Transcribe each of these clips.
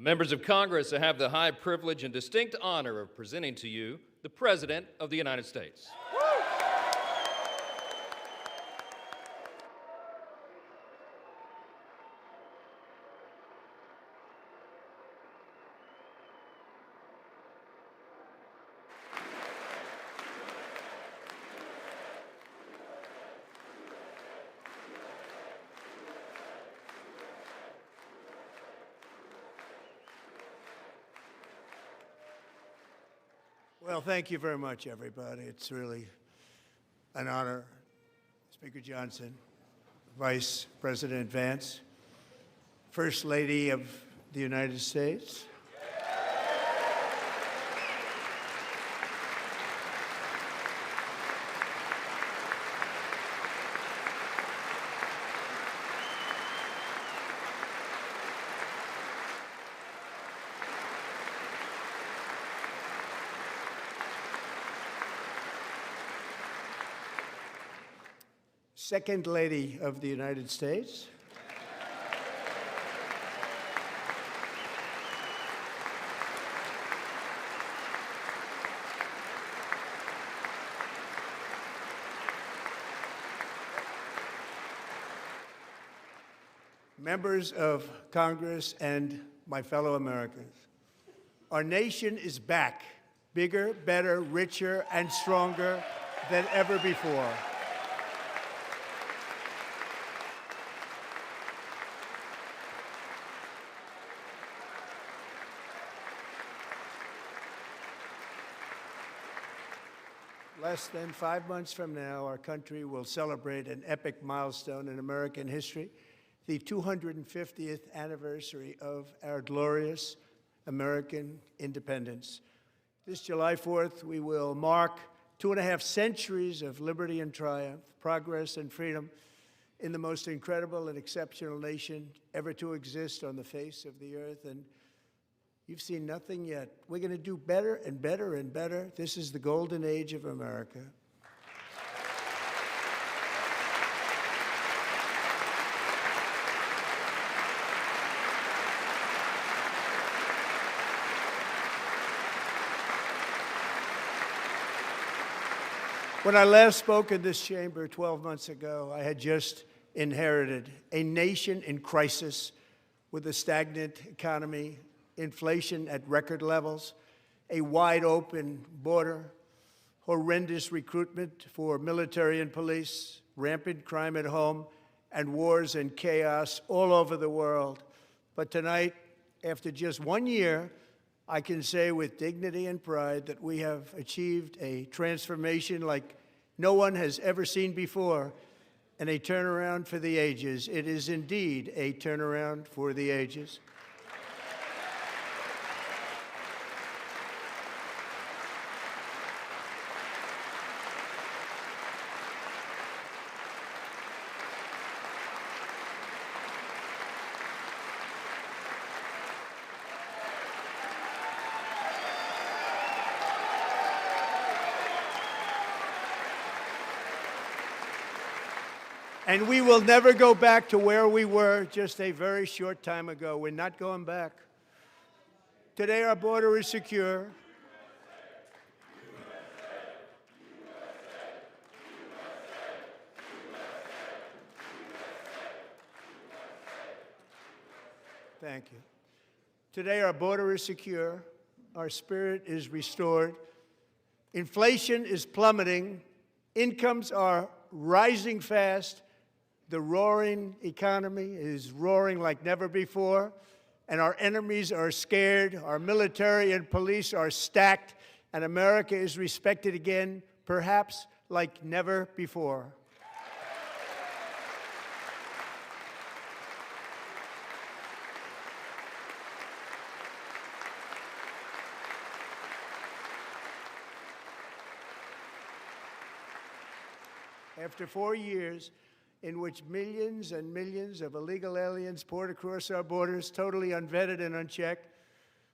Members of Congress, I have the high privilege and distinct honor of presenting to you the President of the United States. Well, thank you very much, everybody. It's really an honor. Speaker Johnson, Vice President Vance, First Lady of the United States, Second Lady of the United States, members of Congress, and my fellow Americans. Our nation is back, bigger, better, richer, and stronger than ever before. Less than 5 months from now, our country will celebrate an epic milestone in American history, the 250th anniversary of our glorious American independence. This July 4th, we will mark 2.5 centuries of liberty and triumph, progress and freedom in the most incredible and exceptional nation ever to exist on the face of the earth. And you've seen nothing yet. We're going to do better and better and better. This is the golden age of America. When I last spoke in this chamber 12 months ago, I had just inherited a nation in crisis with a stagnant economy, inflation at record levels, a wide-open border, horrendous recruitment for military and police, rampant crime at home, and wars and chaos all over the world. But tonight, after just 1 year, I can say with dignity and pride that we have achieved a transformation like no one has ever seen before, and a turnaround for the ages. It is indeed a turnaround for the ages. And we will never go back to where we were just a very short time ago. We're not going back. Today, our border is secure. Thank you. Today, our border is secure. Our spirit is restored. Inflation is plummeting. Incomes are rising fast. The roaring economy is roaring like never before, and our enemies are scared, our military and police are stacked, and America is respected again, perhaps like never before. After 4 years, in which millions and millions of illegal aliens poured across our borders, totally unvetted and unchecked,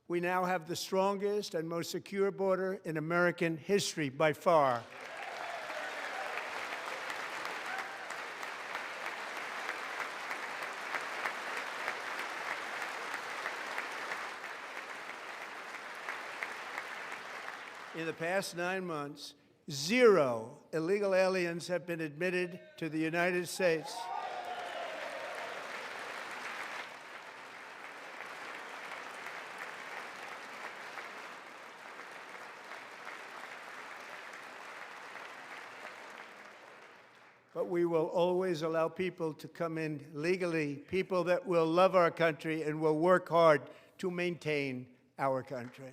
we now have the strongest and most secure border in American history by far. In the past 9 months, 0 illegal aliens have been admitted to the United States. But we will always allow people to come in legally, people that will love our country and will work hard to maintain our country.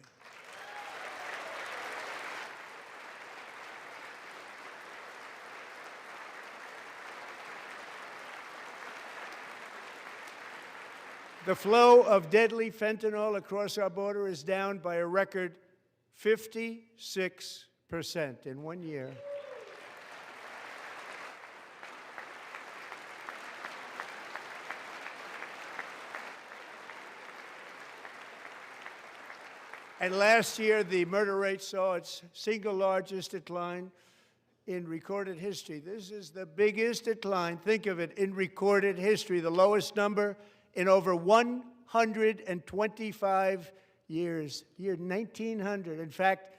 The flow of deadly fentanyl across our border is down by a record 56% in 1 year. And last year, the murder rate saw its single largest decline in recorded history. This is the biggest decline, think of it, in recorded history, the lowest number in over 125 years, year 1900. In fact,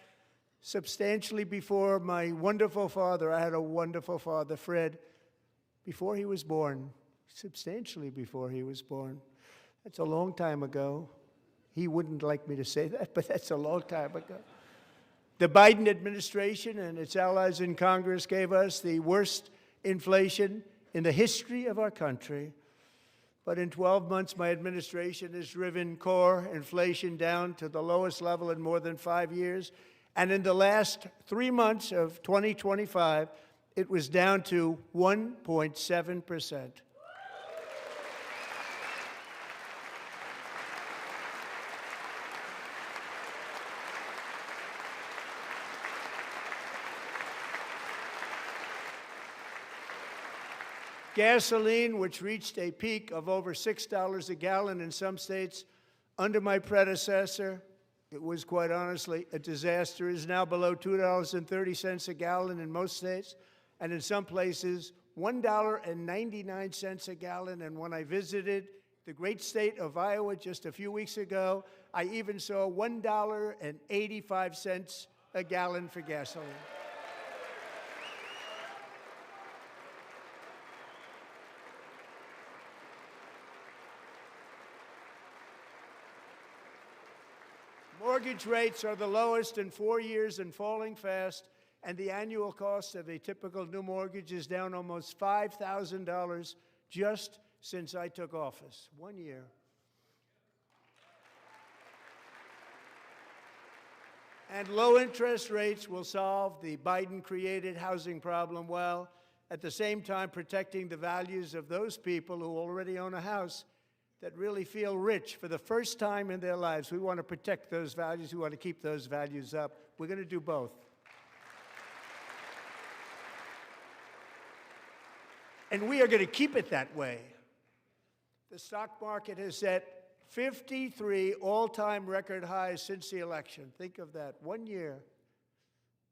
substantially before my wonderful father, I had a wonderful father, Fred, before he was born, substantially before he was born. That's a long time ago. He wouldn't like me to say that, but that's a long time ago. The Biden administration and its allies in Congress gave us the worst inflation in the history of our country. But in 12 months, my administration has driven core inflation down to the lowest level in more than 5 years. And in the last 3 months of 2025, it was down to 1.7%. Gasoline, which reached a peak of over $6 a gallon in some states under my predecessor, it was quite honestly a disaster, is now below $2.30 a gallon in most states, and in some places, $1.99 a gallon. And when I visited the great state of Iowa just a few weeks ago, I even saw $1.85 a gallon for gasoline. Mortgage rates are the lowest in 4 years and falling fast, and the annual cost of a typical new mortgage is down almost $5,000 just since I took office. 1 year. And low interest rates will solve the Biden-created housing problem while at the same time protecting the values of those people who already own a house that really feel rich for the first time in their lives. We want to protect those values. We want to keep those values up. We're going to do both. And we are going to keep it that way. The stock market has set 53 all-time record highs since the election. Think of that, 1 year.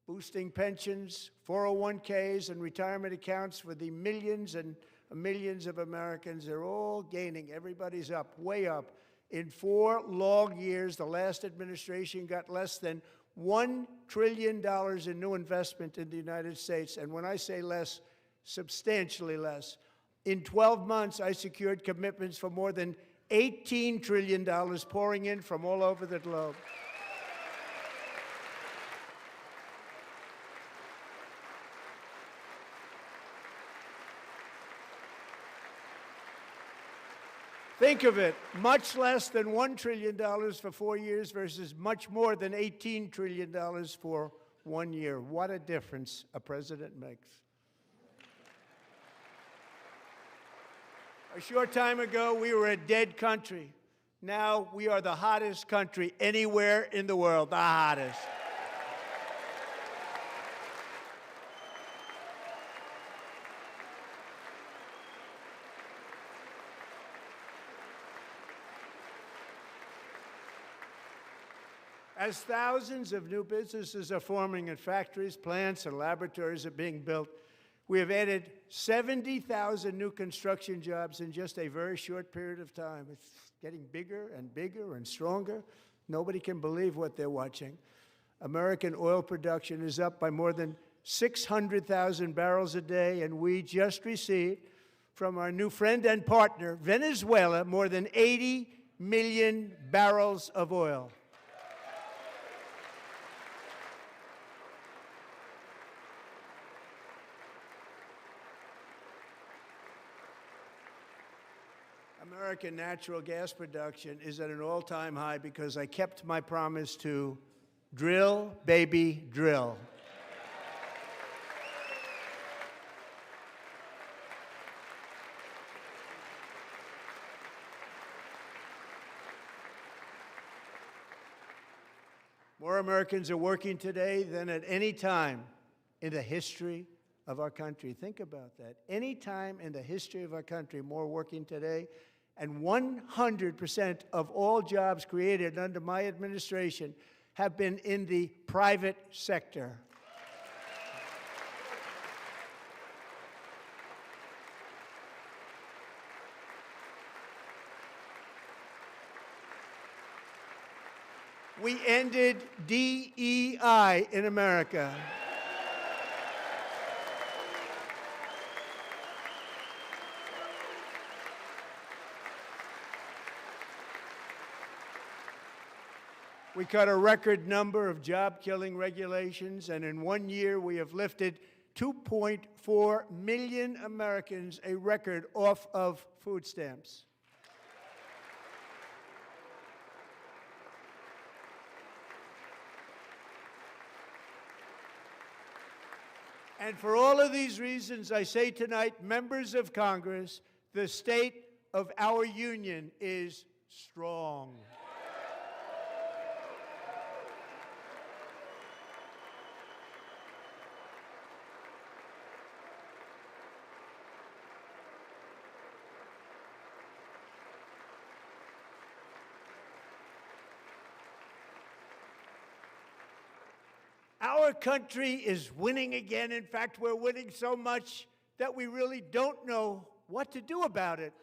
Boosting pensions, 401ks, and retirement accounts for the millions and millions of Americans. They're all gaining. Everybody's up, way up. In 4 long years, the last administration got less than $1 trillion in new investment in the United States. And when I say less, substantially less. In 12 months, I secured commitments for more than $18 trillion pouring in from all over the globe. Think of it, much less than $1 trillion for 4 years versus much more than $18 trillion for 1 year. What a difference a president makes. A short time ago, we were a dead country. Now we are the hottest country anywhere in the world, the hottest. As thousands of new businesses are forming in factories, plants, and laboratories are being built, we have added 70,000 new construction jobs in just a very short period of time. It's getting bigger and bigger and stronger. Nobody can believe what they're watching. American oil production is up by more than 600,000 barrels a day, and we just received from our new friend and partner, Venezuela, more than 80 million barrels of oil. American natural gas production is at an all-time high because I kept my promise to drill, baby, drill. More Americans are working today than at any time in the history of our country. Think about that. Any time in the history of our country, more working today. And 100% of all jobs created under my administration have been in the private sector. We ended DEI in America. We cut a record number of job-killing regulations, and in 1 year we have lifted 2.4 million Americans, a record, off of food stamps. And for all of these reasons, I say tonight, members of Congress, the state of our union is strong. Our country is winning again. In fact, we're winning so much that we really don't know what to do about it.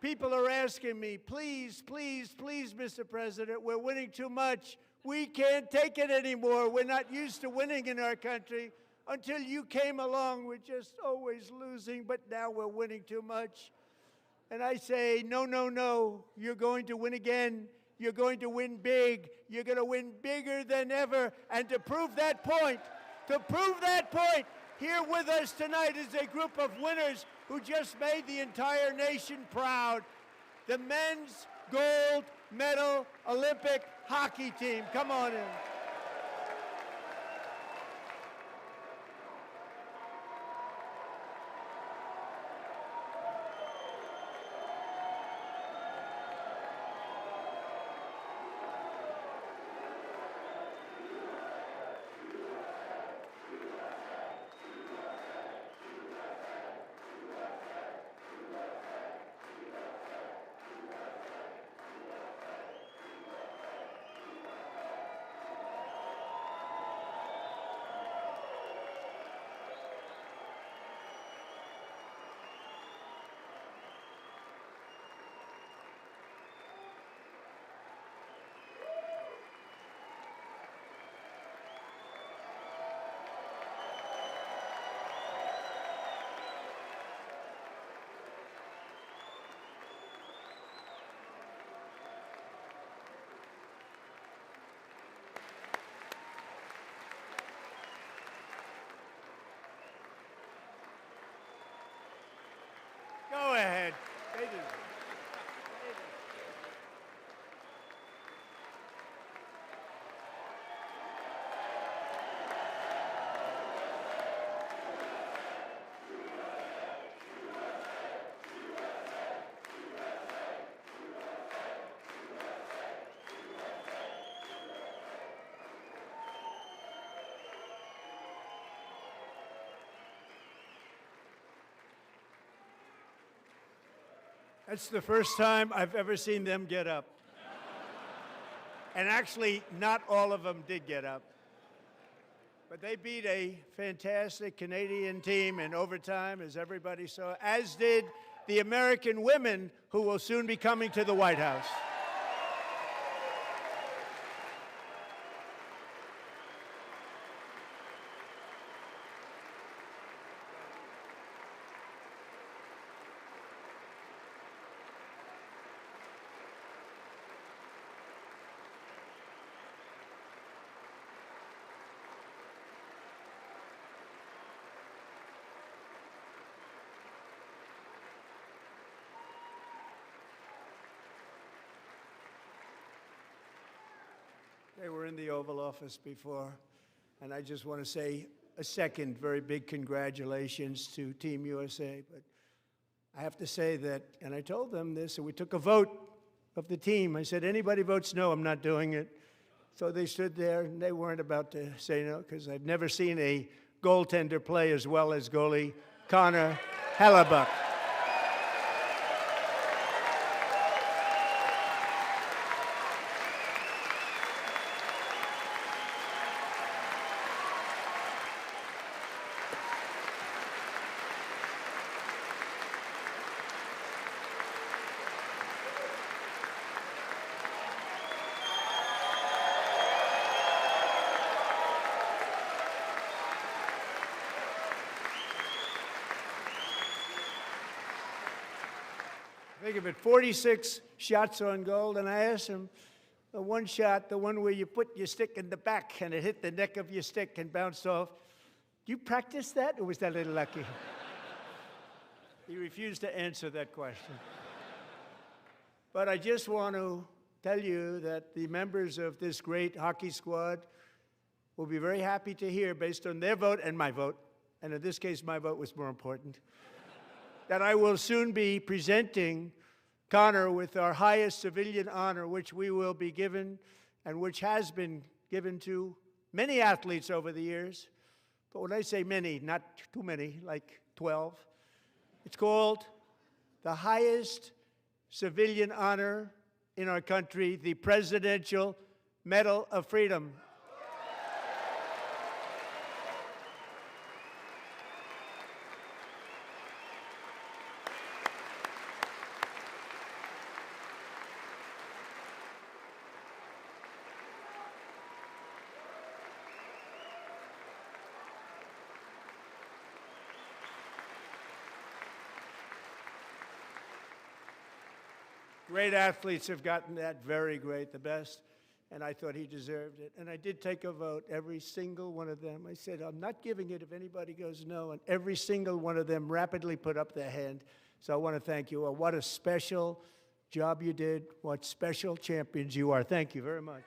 People are asking me, please, please, please, Mr. President, we're winning too much. We can't take it anymore. We're not used to winning in our country. Until you came along, we're just always losing, but now we're winning too much. And I say, no, no, no, you're going to win again. You're going to win big. You're going to win bigger than ever. And to prove that point, here with us tonight is a group of winners who just made the entire nation proud. The men's gold medal Olympic hockey team. Come on in. Go ahead. They do. That's the first time I've ever seen them get up. And actually, not all of them did get up. But they beat a fantastic Canadian team in overtime, as everybody saw, as did the American women who will soon be coming to the White House. They were in the Oval Office before, and I just want to say a second very big congratulations to Team USA. But I have to say that, and I told them this, and we took a vote of the team. I said, anybody votes no, I'm not doing it. So they stood there, and they weren't about to say no, because I've never seen a goaltender play as well as goalie Connor Hellebuck. Think of it, 46 shots on goal, and I asked him, the one shot, the one where you put your stick in the back and it hit the neck of your stick and bounced off, do you practice that, or was that a little lucky? He refused to answer that question. But I just want to tell you that the members of this great hockey squad will be very happy to hear, based on their vote and my vote, and in this case my vote was more important, that I will soon be presenting Connor with our highest civilian honor, which we will be given, and which has been given to many athletes over the years. But when I say many, not too many, like 12, it's called the highest civilian honor in our country, the Presidential Medal of Freedom. Great athletes have gotten that, very great, the best, and I thought he deserved it. And I did take a vote, every single one of them. I said, I'm not giving it if anybody goes no, and every single one of them rapidly put up their hand. So I want to thank you all. What a special job you did. What special champions you are. Thank you very much.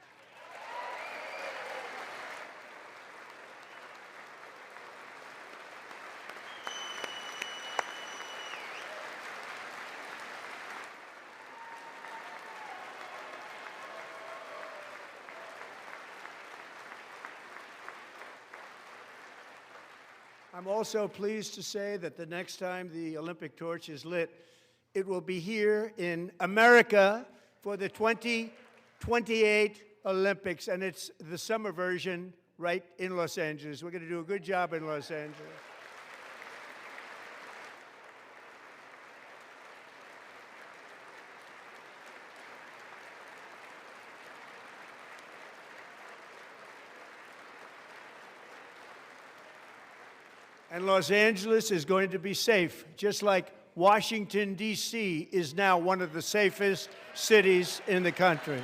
I'm also pleased to say that the next time the Olympic torch is lit, it will be here in America for the 2028 Olympics, and it's the summer version right in Los Angeles. We're going to do a good job in Los Angeles. And Los Angeles is going to be safe, just like Washington, D.C. is now one of the safest cities in the country.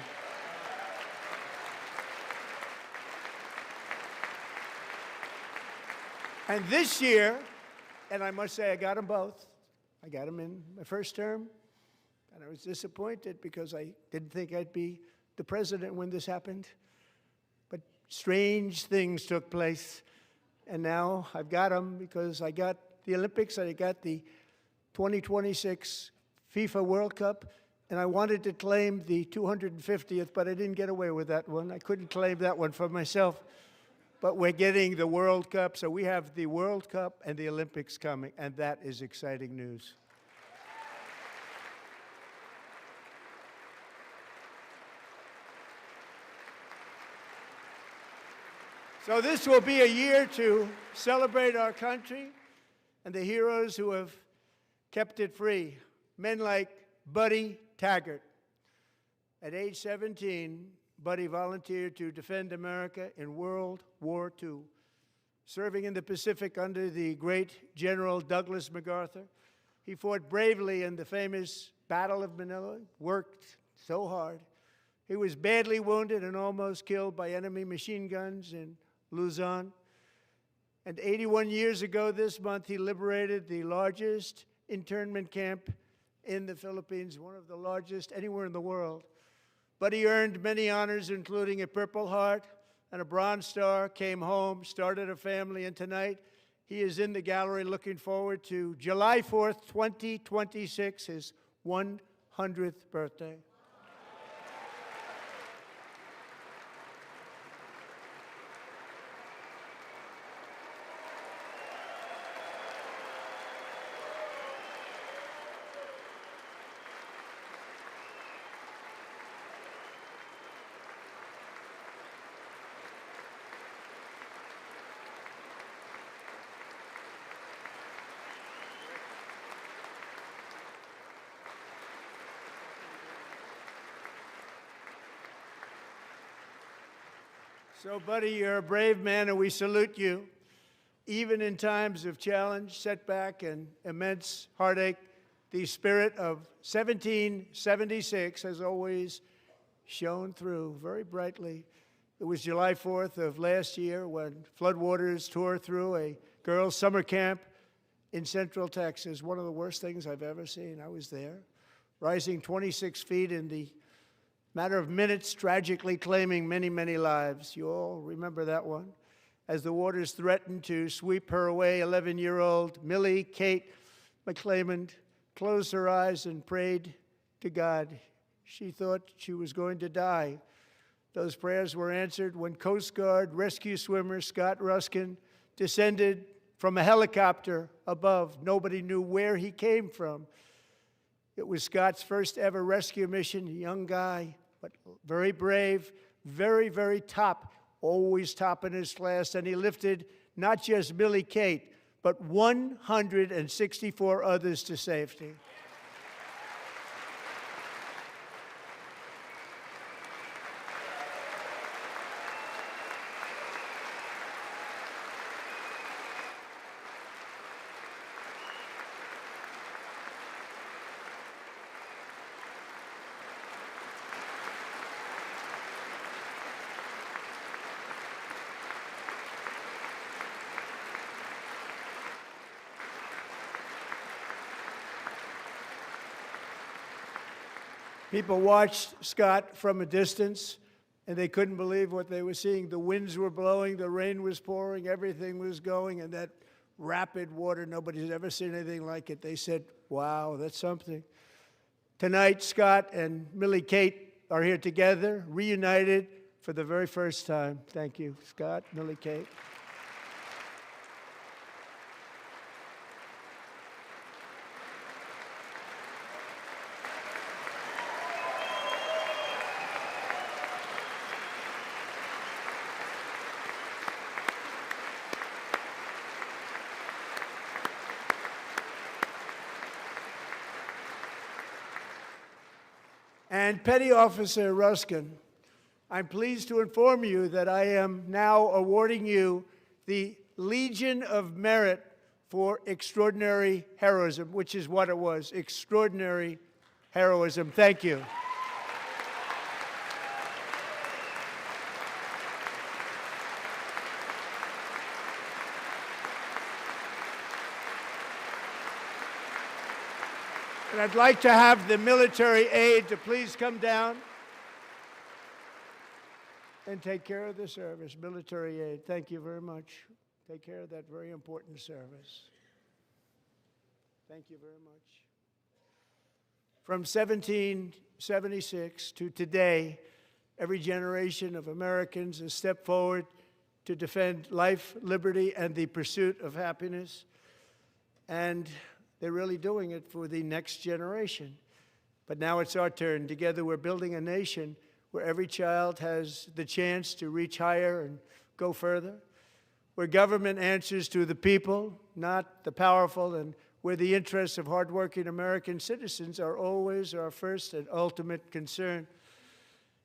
And this year, and I must say I got them both. I got them in my first term, and I was disappointed because I didn't think I'd be the president when this happened. But strange things took place. And now I've got them because I got the Olympics and I got the 2026 FIFA World Cup, and I wanted to claim the 250th, but I didn't get away with that one. I couldn't claim that one for myself. But we're getting the World Cup, so we have the World Cup and the Olympics coming, and that is exciting news. So this will be a year to celebrate our country and the heroes who have kept it free. Men like Buddy Taggart. At age 17, Buddy volunteered to defend America in World War II, serving in the Pacific under the great General Douglas MacArthur. He fought bravely in the famous Battle of Manila, worked so hard. He was badly wounded and almost killed by enemy machine guns in Luzon. And 81 years ago this month, he liberated the largest internment camp in the Philippines, one of the largest anywhere in the world. Buddy earned many honors, including a Purple Heart and a Bronze Star, came home, started a family, and tonight he is in the gallery looking forward to July 4th, 2026, his 100th birthday. So, buddy, you're a brave man, and we salute you. Even in times of challenge, setback, and immense heartache, the spirit of 1776 has always shone through very brightly. It was July 4th of last year when floodwaters tore through a girls' summer camp in Central Texas, one of the worst things I've ever seen. I was there, rising 26 feet in the matter of minutes, tragically claiming many, many lives. You all remember that one. As the waters threatened to sweep her away, 11-year-old Millie Kate McClelland closed her eyes and prayed to God. She thought she was going to die. Those prayers were answered when Coast Guard rescue swimmer Scott Ruskin descended from a helicopter above. Nobody knew where he came from. It was Scott's first ever rescue mission, a young guy, but very brave, very, very top, always top in his class. And he lifted not just Millie Kate, but 164 others to safety. People watched Scott from a distance, and they couldn't believe what they were seeing. The winds were blowing, the rain was pouring, everything was going, and that rapid water, nobody's ever seen anything like it. They said, wow, that's something. Tonight, Scott and Millie Kate are here together, reunited for the very first time. Thank you, Scott, Millie Kate. And Petty Officer Ruskin, I'm pleased to inform you that I am now awarding you the Legion of Merit for extraordinary heroism, which is what it was, extraordinary heroism. Thank you. And I'd like to have the military aide to please come down and take care of the service. Military aide, thank you very much. Take care of that very important service. Thank you very much. From 1776 to today, every generation of Americans has stepped forward to defend life, liberty, and the pursuit of happiness. And they're really doing it for the next generation. But now it's our turn. Together we're building a nation where every child has the chance to reach higher and go further, where government answers to the people, not the powerful, and where the interests of hardworking American citizens are always our first and ultimate concern.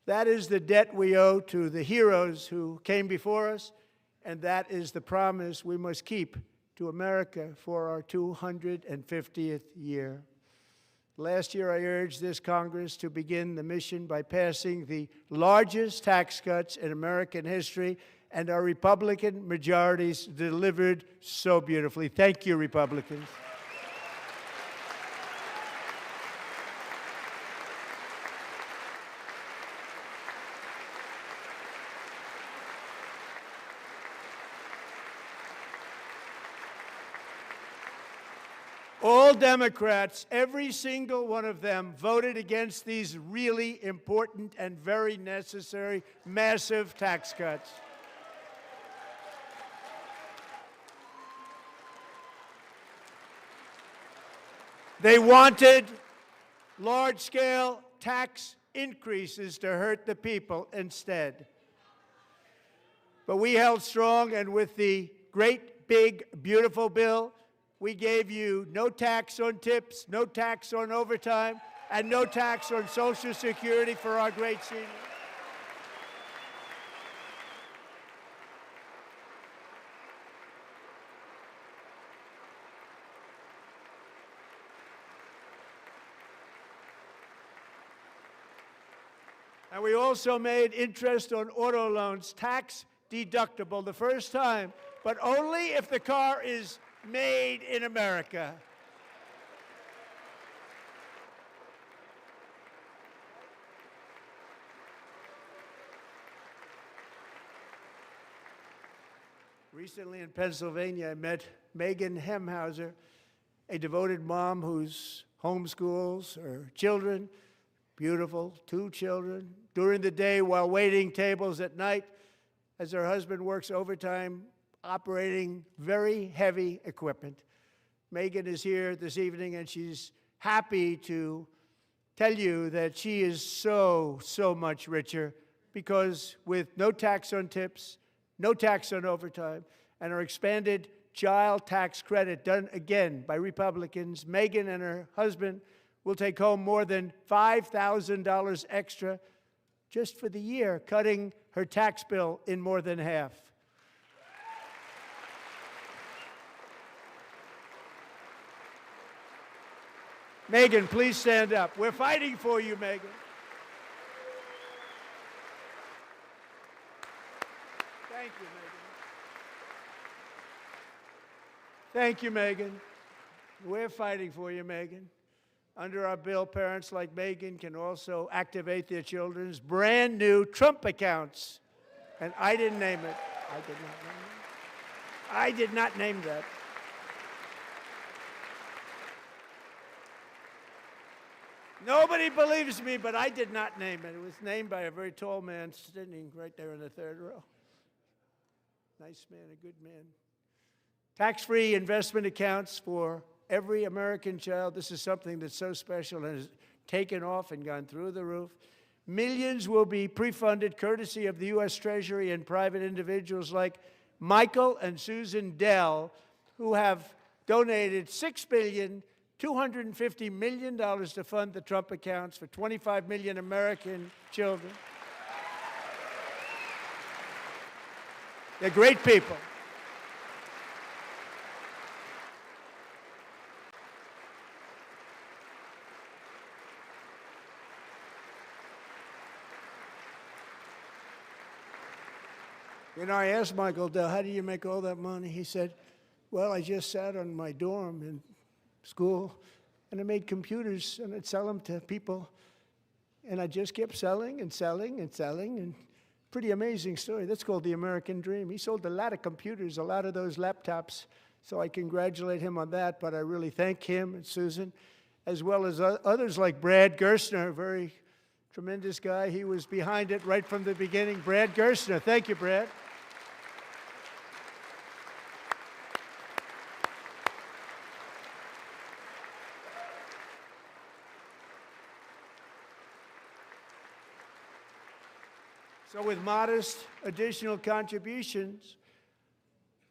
That is the debt we owe to the heroes who came before us, and that is the promise we must keep to America for our 250th year. Last year, I urged this Congress to begin the mission by passing the largest tax cuts in American history, and our Republican majorities delivered so beautifully. Thank you, Republicans. All Democrats, every single one of them, voted against these really important and very necessary massive tax cuts. They wanted large-scale tax increases to hurt the people instead. But we held strong, and with the great, big, beautiful bill, we gave you no tax on tips, no tax on overtime, and no tax on Social Security for our great seniors. And we also made interest on auto loans tax deductible the first time, but only if the car is made in America. Recently in Pennsylvania, I met Megan Hemhauser, a devoted mom who's homeschools her children, beautiful, 2 children, during the day while waiting tables at night as her husband works overtime operating very heavy equipment. Megan is here this evening, and she's happy to tell you that she is so much richer because with no tax on tips, no tax on overtime, and our expanded child tax credit done again by Republicans, Megan and her husband will take home more than $5,000 extra just for the year, cutting her tax bill in more than half. Megan, please stand up. We're fighting for you, Megan. Thank you, Megan. Thank you, Megan. We're fighting for you, Megan. Under our bill, parents like Megan can also activate their children's brand new Trump accounts. And I didn't name it. I did not name that. Nobody believes me, but I did not name it. It was named by a very tall man sitting right there in the 3rd row. Nice man, a good man. Tax-free investment accounts for every American child. This is something that's so special and has taken off and gone through the roof. Millions will be pre-funded courtesy of the U.S. Treasury and private individuals like Michael and Susan Dell, who have donated $6.25 billion to fund the Trump accounts for 25 million American children. They're great people. You know, I asked Michael Dell, how do you make all that money? He said, well, I just sat on my dorm in school, and I made computers, and I'd sell them to people. And I just kept selling and selling and selling, and pretty amazing story. That's called the American dream. He sold a lot of computers, a lot of those laptops, so I congratulate him on that, but I really thank him and Susan, as well as others like Brad Gerstner, a very tremendous guy. He was behind it right from the beginning. Brad Gerstner, thank you, Brad. So with modest additional contributions,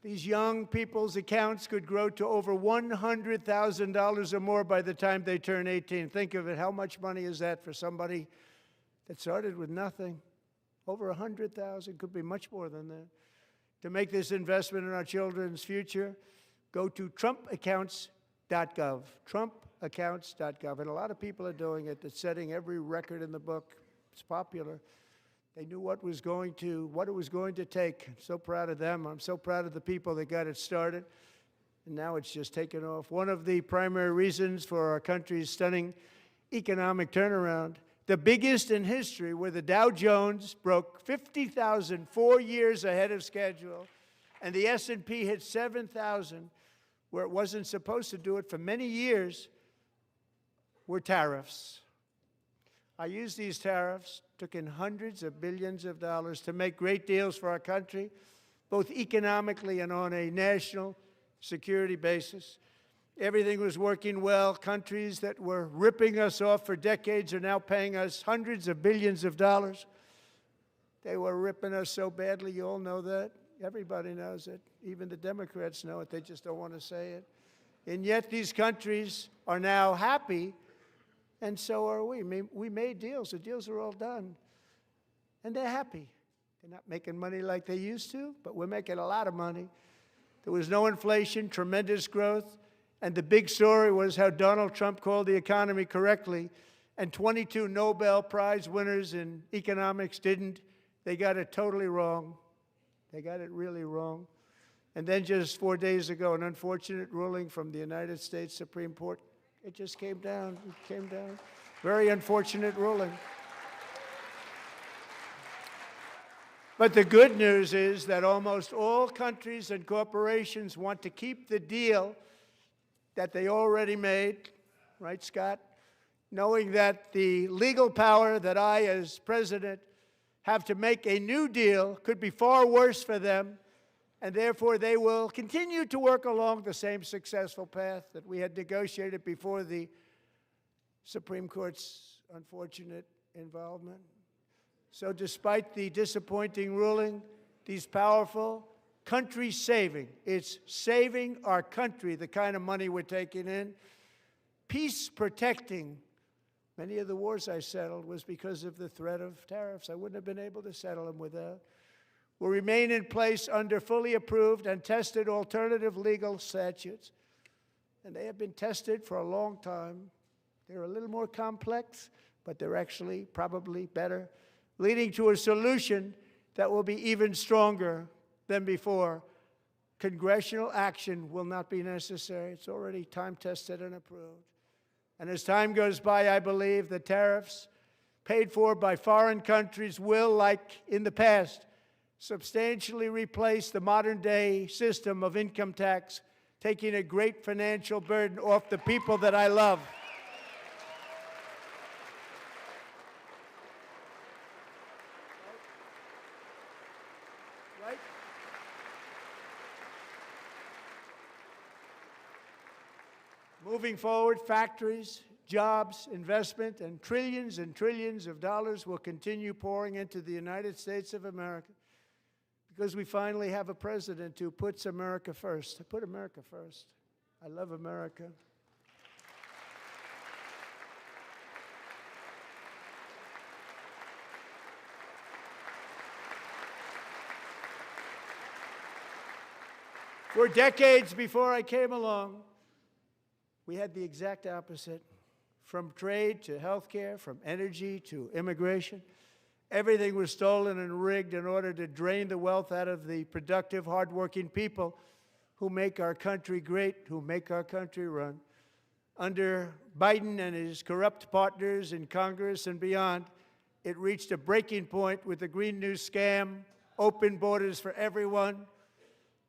these young people's accounts could grow to over $100,000 or more by the time they turn 18. Think of it, how much money is that for somebody that started with nothing? Over $100,000, could be much more than that. To make this investment in our children's future, go to trumpaccounts.gov, trumpaccounts.gov. And a lot of people are doing it. It's setting every record in the book. It's popular. They knew what it was going to take. I'm so proud of them. I'm so proud of the people that got it started. And now it's just taken off. One of the primary reasons for our country's stunning economic turnaround, the biggest in history, where the Dow Jones broke 50,000 4 years ahead of schedule, and the S&P hit 7,000, where it wasn't supposed to do it for many years, were tariffs. I used these tariffs, took in hundreds of billions of dollars to make great deals for our country, both economically and on a national security basis. Everything was working well. Countries that were ripping us off for decades are now paying us hundreds of billions of dollars. They were ripping us so badly, you all know that. Everybody knows it. Even the Democrats know it. They just don't want to say it. And yet these countries are now happy, and so are we. We made deals. The deals are all done. And they're happy. They're not making money like they used to, but we're making a lot of money. There was no inflation, tremendous growth, and the big story was how Donald Trump called the economy correctly, and 22 Nobel Prize winners in economics didn't. They got it totally wrong. They got it really wrong. And then just 4 days ago, an unfortunate ruling from the United States Supreme Court. It just came down. It came down. Very unfortunate ruling. But the good news is that almost all countries and corporations want to keep the deal that they already made, right, Scott? Knowing that the legal power that I, as president, have to make a new deal could be far worse for them, and therefore they will continue to work along the same successful path that we had negotiated before the Supreme Court's unfortunate involvement. So despite the disappointing ruling, these powerful, country-saving, it's saving our country, the kind of money we're taking in, peace-protecting. Many of the wars I settled was because of the threat of tariffs. I wouldn't have been able to settle them without. Will remain in place under fully approved and tested alternative legal statutes. And they have been tested for a long time. They're a little more complex, but they're actually probably better, leading to a solution that will be even stronger than before. Congressional action will not be necessary. It's already time-tested and approved. And as time goes by, I believe the tariffs paid for by foreign countries will, like in the past, substantially replace the modern-day system of income tax, taking a great financial burden off the people that I love. Right? Moving forward, factories, jobs, investment, and trillions of dollars will continue pouring into the United States of America because we finally have a president who puts America first. I put America first. I love America. For decades before I came along, we had the exact opposite. From trade to healthcare, from energy to immigration, everything was stolen and rigged in order to drain the wealth out of the productive, hardworking people who make our country great, who make our country run. Under Biden and his corrupt partners in Congress and beyond, it reached a breaking point with the Green New scam, open borders for everyone.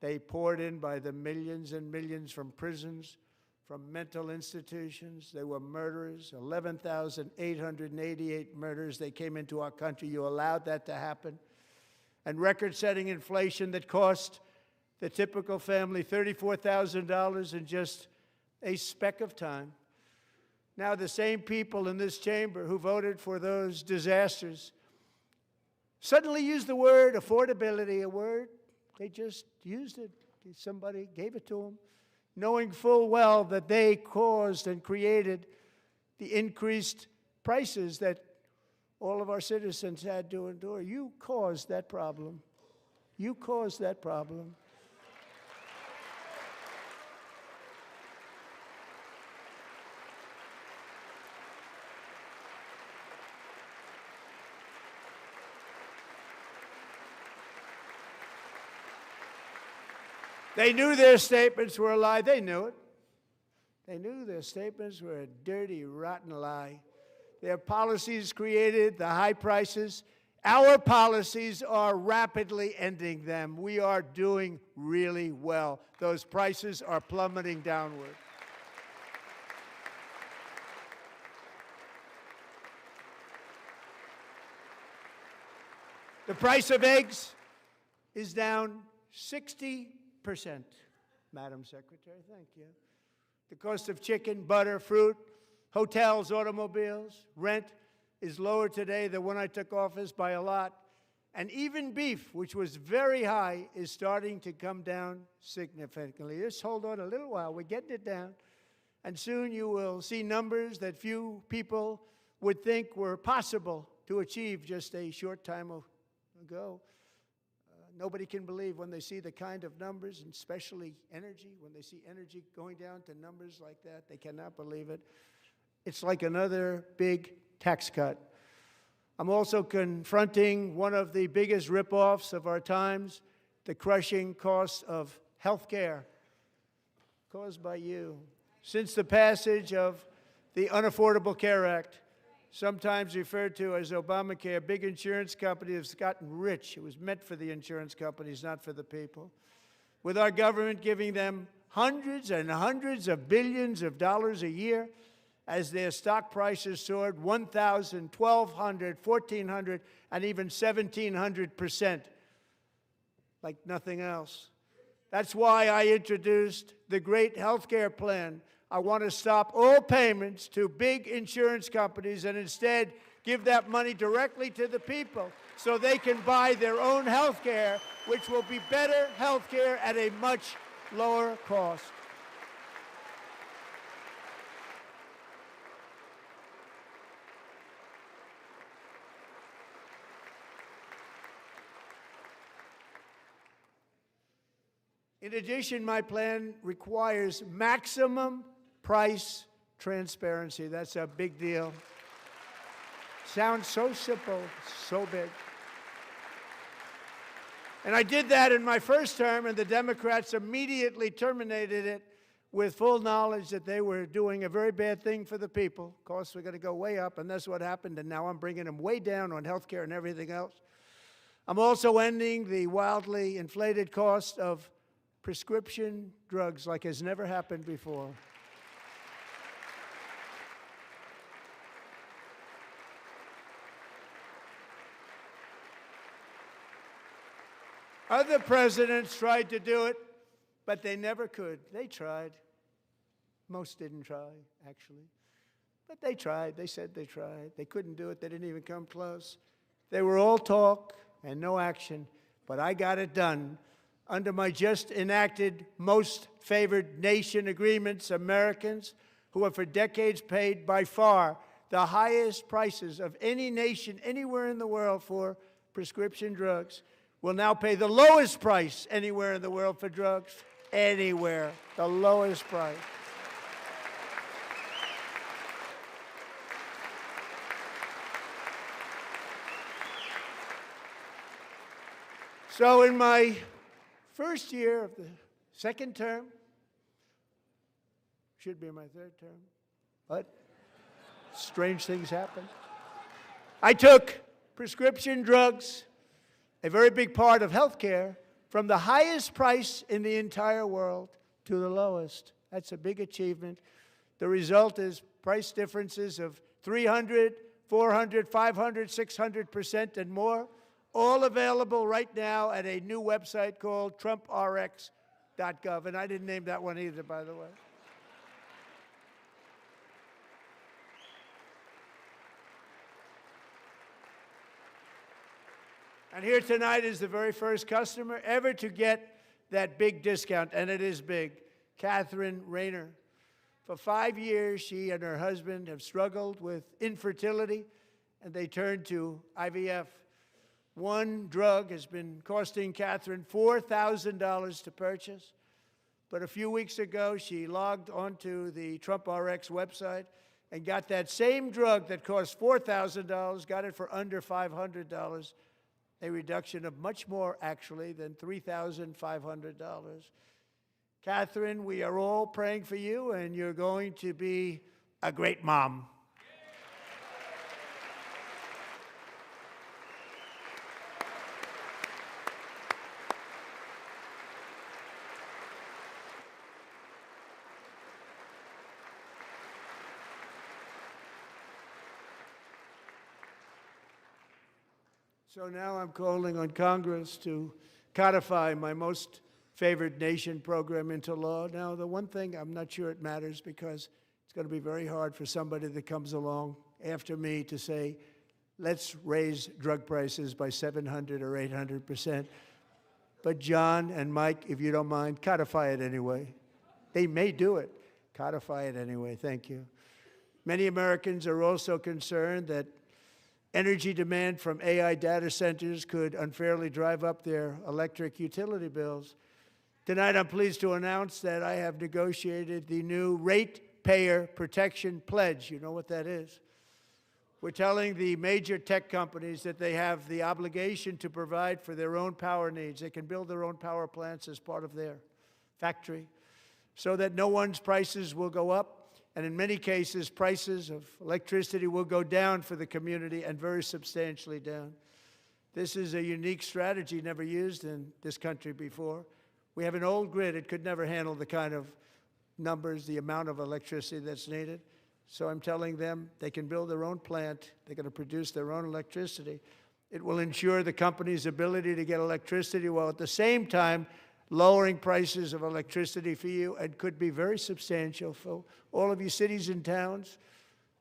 They poured in by the millions and millions from prisons, from mental institutions. They were murderers, 11,888 murders. They came into our country. You allowed that to happen. And record-setting inflation that cost the typical family $34,000 in just a speck of time. Now the same people in this chamber who voted for those disasters suddenly use the word affordability, a word. They just used it. Somebody gave it to them, knowing full well that they caused and created the increased prices that all of our citizens had to endure. You caused that problem. You caused that problem. They knew their statements were a lie. They knew it. They knew their statements were a dirty, rotten lie. Their policies created the high prices Our policies are rapidly ending them. We are doing really well. Those prices are plummeting downward. The price of eggs is down 60%, Madam Secretary, thank you. The cost of chicken, butter, fruit, hotels, automobiles, rent is lower today than when I took office by a lot. And even beef, which was very high, is starting to come down significantly. Just hold on a little while, we're getting it down. And soon you will see numbers that few people would think were possible to achieve just a short time ago. Nobody can believe when they see the kind of numbers, and especially energy, when they see energy going down to numbers like that, they cannot believe it. It's like another big tax cut. I'm also confronting one of the biggest ripoffs of our times, the crushing cost of health care caused by you. Since the passage of the Unaffordable Care Act, sometimes referred to as Obamacare, big insurance companies have gotten rich. It was meant for the insurance companies, not for the people. With our government giving them hundreds and hundreds of billions of dollars a year as their stock prices soared 1,000, 1,200, 1,400, and even 1,700%, like nothing else. That's why I introduced the great health care plan. I want to stop all payments to big insurance companies and instead give that money directly to the people so they can buy their own health care, which will be better health care at a much lower cost. In addition, my plan requires maximum price transparency. That's a big deal. Sounds so simple, so big. And I did that in my first term, and the Democrats immediately terminated it with full knowledge that they were doing a very bad thing for the people. Costs were going to go way up, and that's what happened, and now I'm bringing them way down on health care and everything else. I'm also ending the wildly inflated cost of prescription drugs like has never happened before. Other presidents tried to do it, but they never could. They tried. Most didn't try, actually. But they tried. They said they tried. They couldn't do it. They didn't even come close. They were all talk and no action, but I got it done. Under my just enacted most favored nation agreements, Americans who have for decades paid by far the highest prices of any nation anywhere in the world for prescription drugs will now pay the lowest price anywhere in the world for drugs. Anywhere, the lowest price. So in my first year of the second term, should be my third term, but strange things happen. I took prescription drugs, a very big part of health care, from the highest price in the entire world to the lowest. That's a big achievement. The result is price differences of 300, 400, 500, 600% and more, all available right now at a new website called TrumpRx.gov. And I didn't name that one either, by the way. And here tonight is the very first customer ever to get that big discount, and it is big, Catherine Rayner. For 5 years, she and her husband have struggled with infertility, and they turned to IVF. One drug has been costing Catherine $4,000 to purchase, but a few weeks ago, she logged onto the TrumpRx website and got that same drug that cost $4,000, got it for under $500. A reduction of much more, actually, than $3,500. Catherine, we are all praying for you, and you're going to be a great mom. So now I'm calling on Congress to codify my most favored nation program into law. Now, the one thing, I'm not sure it matters because it's going to be very hard for somebody that comes along after me to say, let's raise drug prices by 700 or 800%. But John and Mike, if you don't mind, codify it anyway. They may do it. Codify it anyway. Thank you. Many Americans are also concerned that energy demand from AI data centers could unfairly drive up their electric utility bills. Tonight, I'm pleased to announce that I have negotiated the new Ratepayer Protection Pledge. You know what that is? We're telling the major tech companies that they have the obligation to provide for their own power needs. They can build their own power plants as part of their factory so that no one's prices will go up. And in many cases, prices of electricity will go down for the community and very substantially down. This is a unique strategy never used in this country before. We have an old grid. It could never handle the kind of numbers, the amount of electricity that's needed. So I'm telling them they can build their own plant. They're going to produce their own electricity. It will ensure the company's ability to get electricity while at the same time lowering prices of electricity for you, and could be very substantial for all of you cities and towns.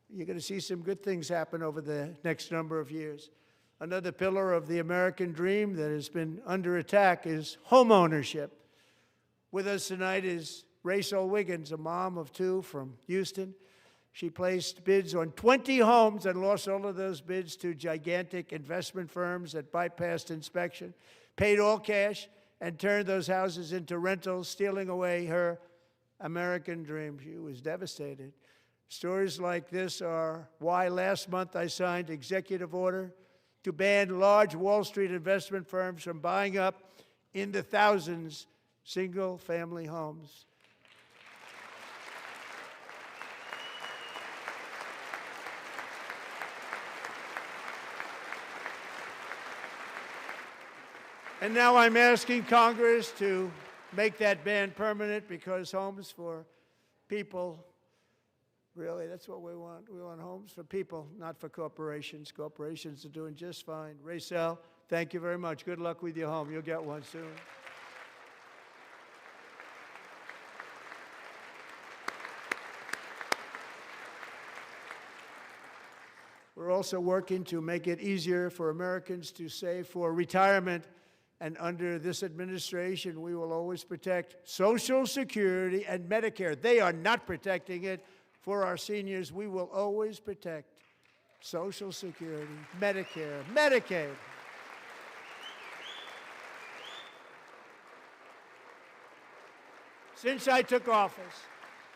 You're going to see some good things happen over the next number of years. Another pillar of the American dream that has been under attack is home ownership. With us tonight is Rachel Wiggins, a mom of two from Houston. She placed bids on 20 homes and lost all of those bids to gigantic investment firms that bypassed inspection, paid all cash, and turned those houses into rentals, stealing away her American dream. She was devastated. Stories like this are why last month I signed executive order to ban large Wall Street investment firms from buying up in the thousands single-family homes. And now I'm asking Congress to make that ban permanent, because homes for people, really, that's what we want. We want homes for people, not for corporations. Corporations are doing just fine. Rachel, thank you very much. Good luck with your home. You'll get one soon. We're also working to make it easier for Americans to save for retirement. And under this administration, we will always protect Social Security and Medicare. They are not protecting it for our seniors. We will always protect Social Security, Medicare, Medicaid. Since I took office,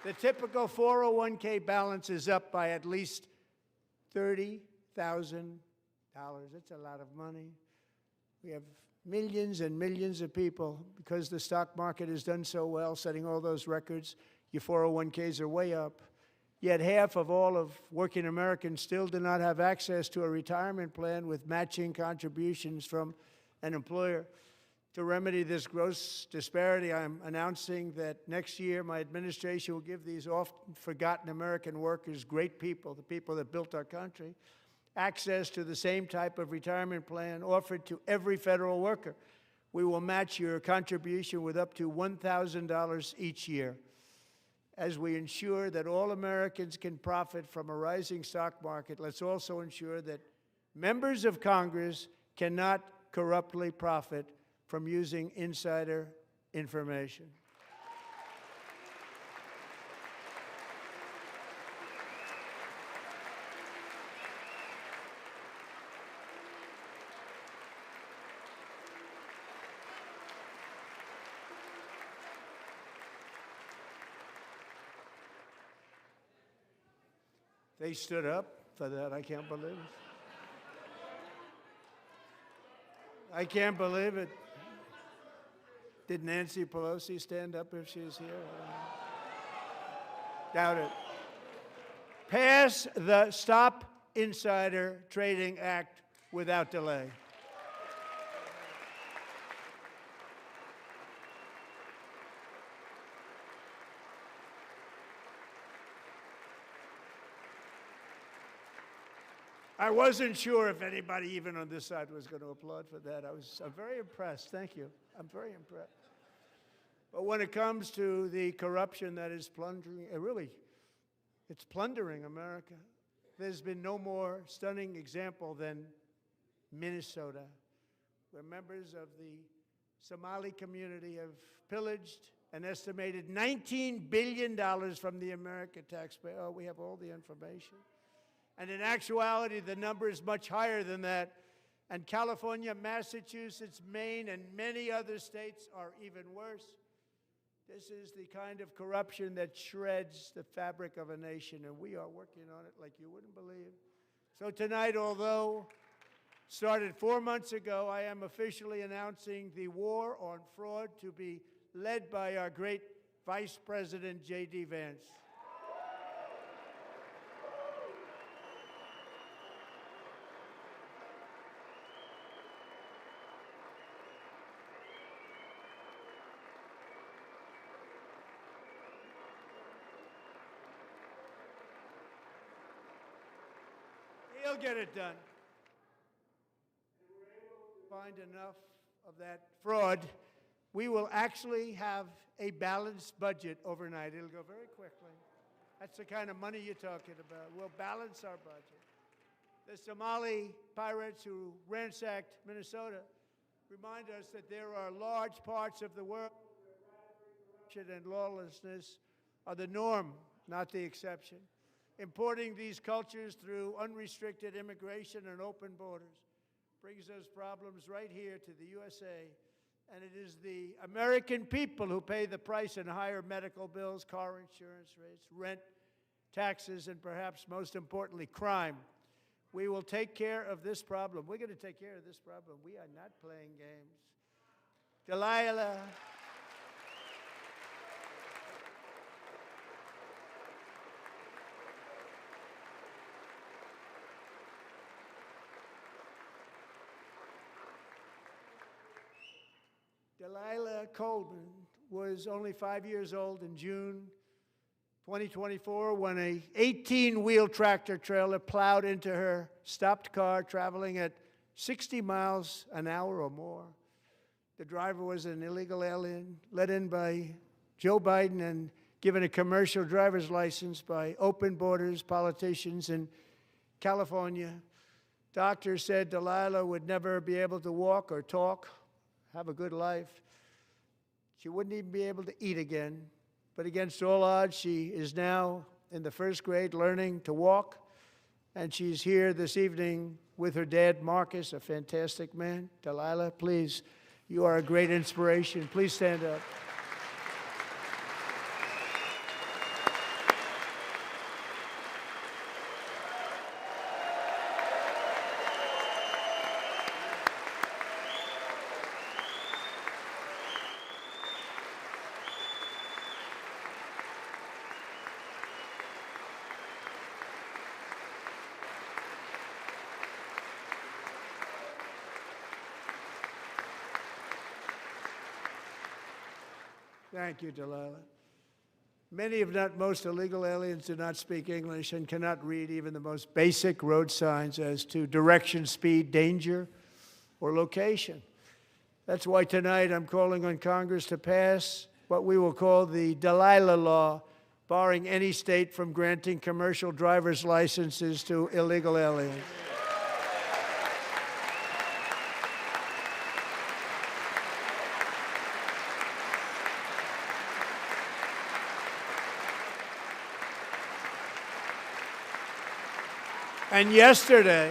the typical 401k balance is up by at least $30,000. That's a lot of money. We have millions and millions of people, because the stock market has done so well, setting all those records. Your 401ks are way up. Yet half of all of working Americans still do not have access to a retirement plan with matching contributions from an employer. To remedy this gross disparity, I'm announcing that next year my administration will give these often forgotten American workers, great people, the people that built our country, access to the same type of retirement plan offered to every federal worker. We will match your contribution with up to $1,000 each year. As we ensure that all Americans can profit from a rising stock market, let's also ensure that members of Congress cannot corruptly profit from using insider information. They stood up for that. I can't believe it. I can't believe it. Did Nancy Pelosi stand up if she's here? Doubt it. Pass the Stop Insider Trading Act without delay. I wasn't sure if anybody even on this side was going to applaud for that. I'm very impressed. Thank you. I'm very impressed. But when it comes to the corruption that is plundering, it's plundering America. There's been no more stunning example than Minnesota, where members of the Somali community have pillaged an estimated $19 billion from the American taxpayer. Oh, we have all the information. And in actuality, the number is much higher than that. And California, Massachusetts, Maine, and many other states are even worse. This is the kind of corruption that shreds the fabric of a nation, and we are working on it like you wouldn't believe. So tonight, although started 4 months ago, I am officially announcing the war on fraud to be led by our great Vice President, J.D. Vance. He'll get it done. If we're able to find enough of that fraud, we will actually have a balanced budget overnight. It'll go very quickly. That's the kind of money you're talking about. We'll balance our budget. The Somali pirates who ransacked Minnesota remind us that there are large parts of the world where corruption and lawlessness are the norm, not the exception. Importing these cultures through unrestricted immigration and open borders brings those problems right here to the USA. And it is the American people who pay the price in higher medical bills, car insurance rates, rent, taxes, and perhaps most importantly, crime. We will take care of this problem. We're going to take care of this problem. We are not playing games. Delilah. Delilah Coleman was only 5 years old in June 2024 when an 18-wheel tractor trailer plowed into her stopped car traveling at 60 miles an hour or more. The driver was an illegal alien let in by Joe Biden and given a commercial driver's license by open borders politicians in California. Doctors said Delilah would never be able to walk or talk, have a good life. She wouldn't even be able to eat again. But against all odds, she is now in the first grade learning to walk. And she's here this evening with her dad, Marcus, a fantastic man. Delilah, please, you are a great inspiration. Please stand up. Thank you, Delilah. Many, if not most, illegal aliens do not speak English and cannot read even the most basic road signs as to direction, speed, danger, or location. That's why tonight I'm calling on Congress to pass what we will call the Delilah Law, barring any state from granting commercial driver's licenses to illegal aliens. And yesterday,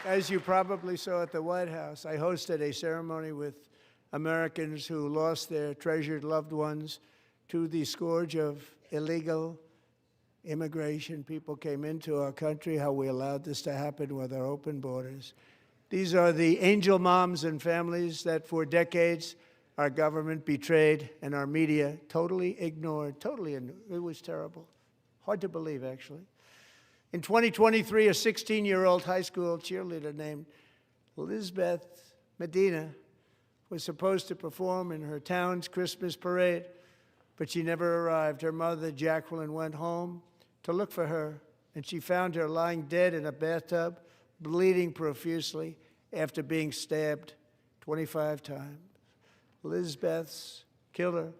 as you probably saw at the White House, I hosted a ceremony with Americans who lost their treasured loved ones to the scourge of illegal immigration. People came into our country, how we allowed this to happen with our open borders. These are the angel moms and families that for decades our government betrayed and our media totally ignored. It was terrible. Hard to believe, actually. In 2023, a 16-year-old high school cheerleader named Elizabeth Medina was supposed to perform in her town's Christmas parade, but she never arrived. Her mother, Jacqueline, went home to look for her, and she found her lying dead in a bathtub, bleeding profusely after being stabbed 25 times. Lisbeth's killer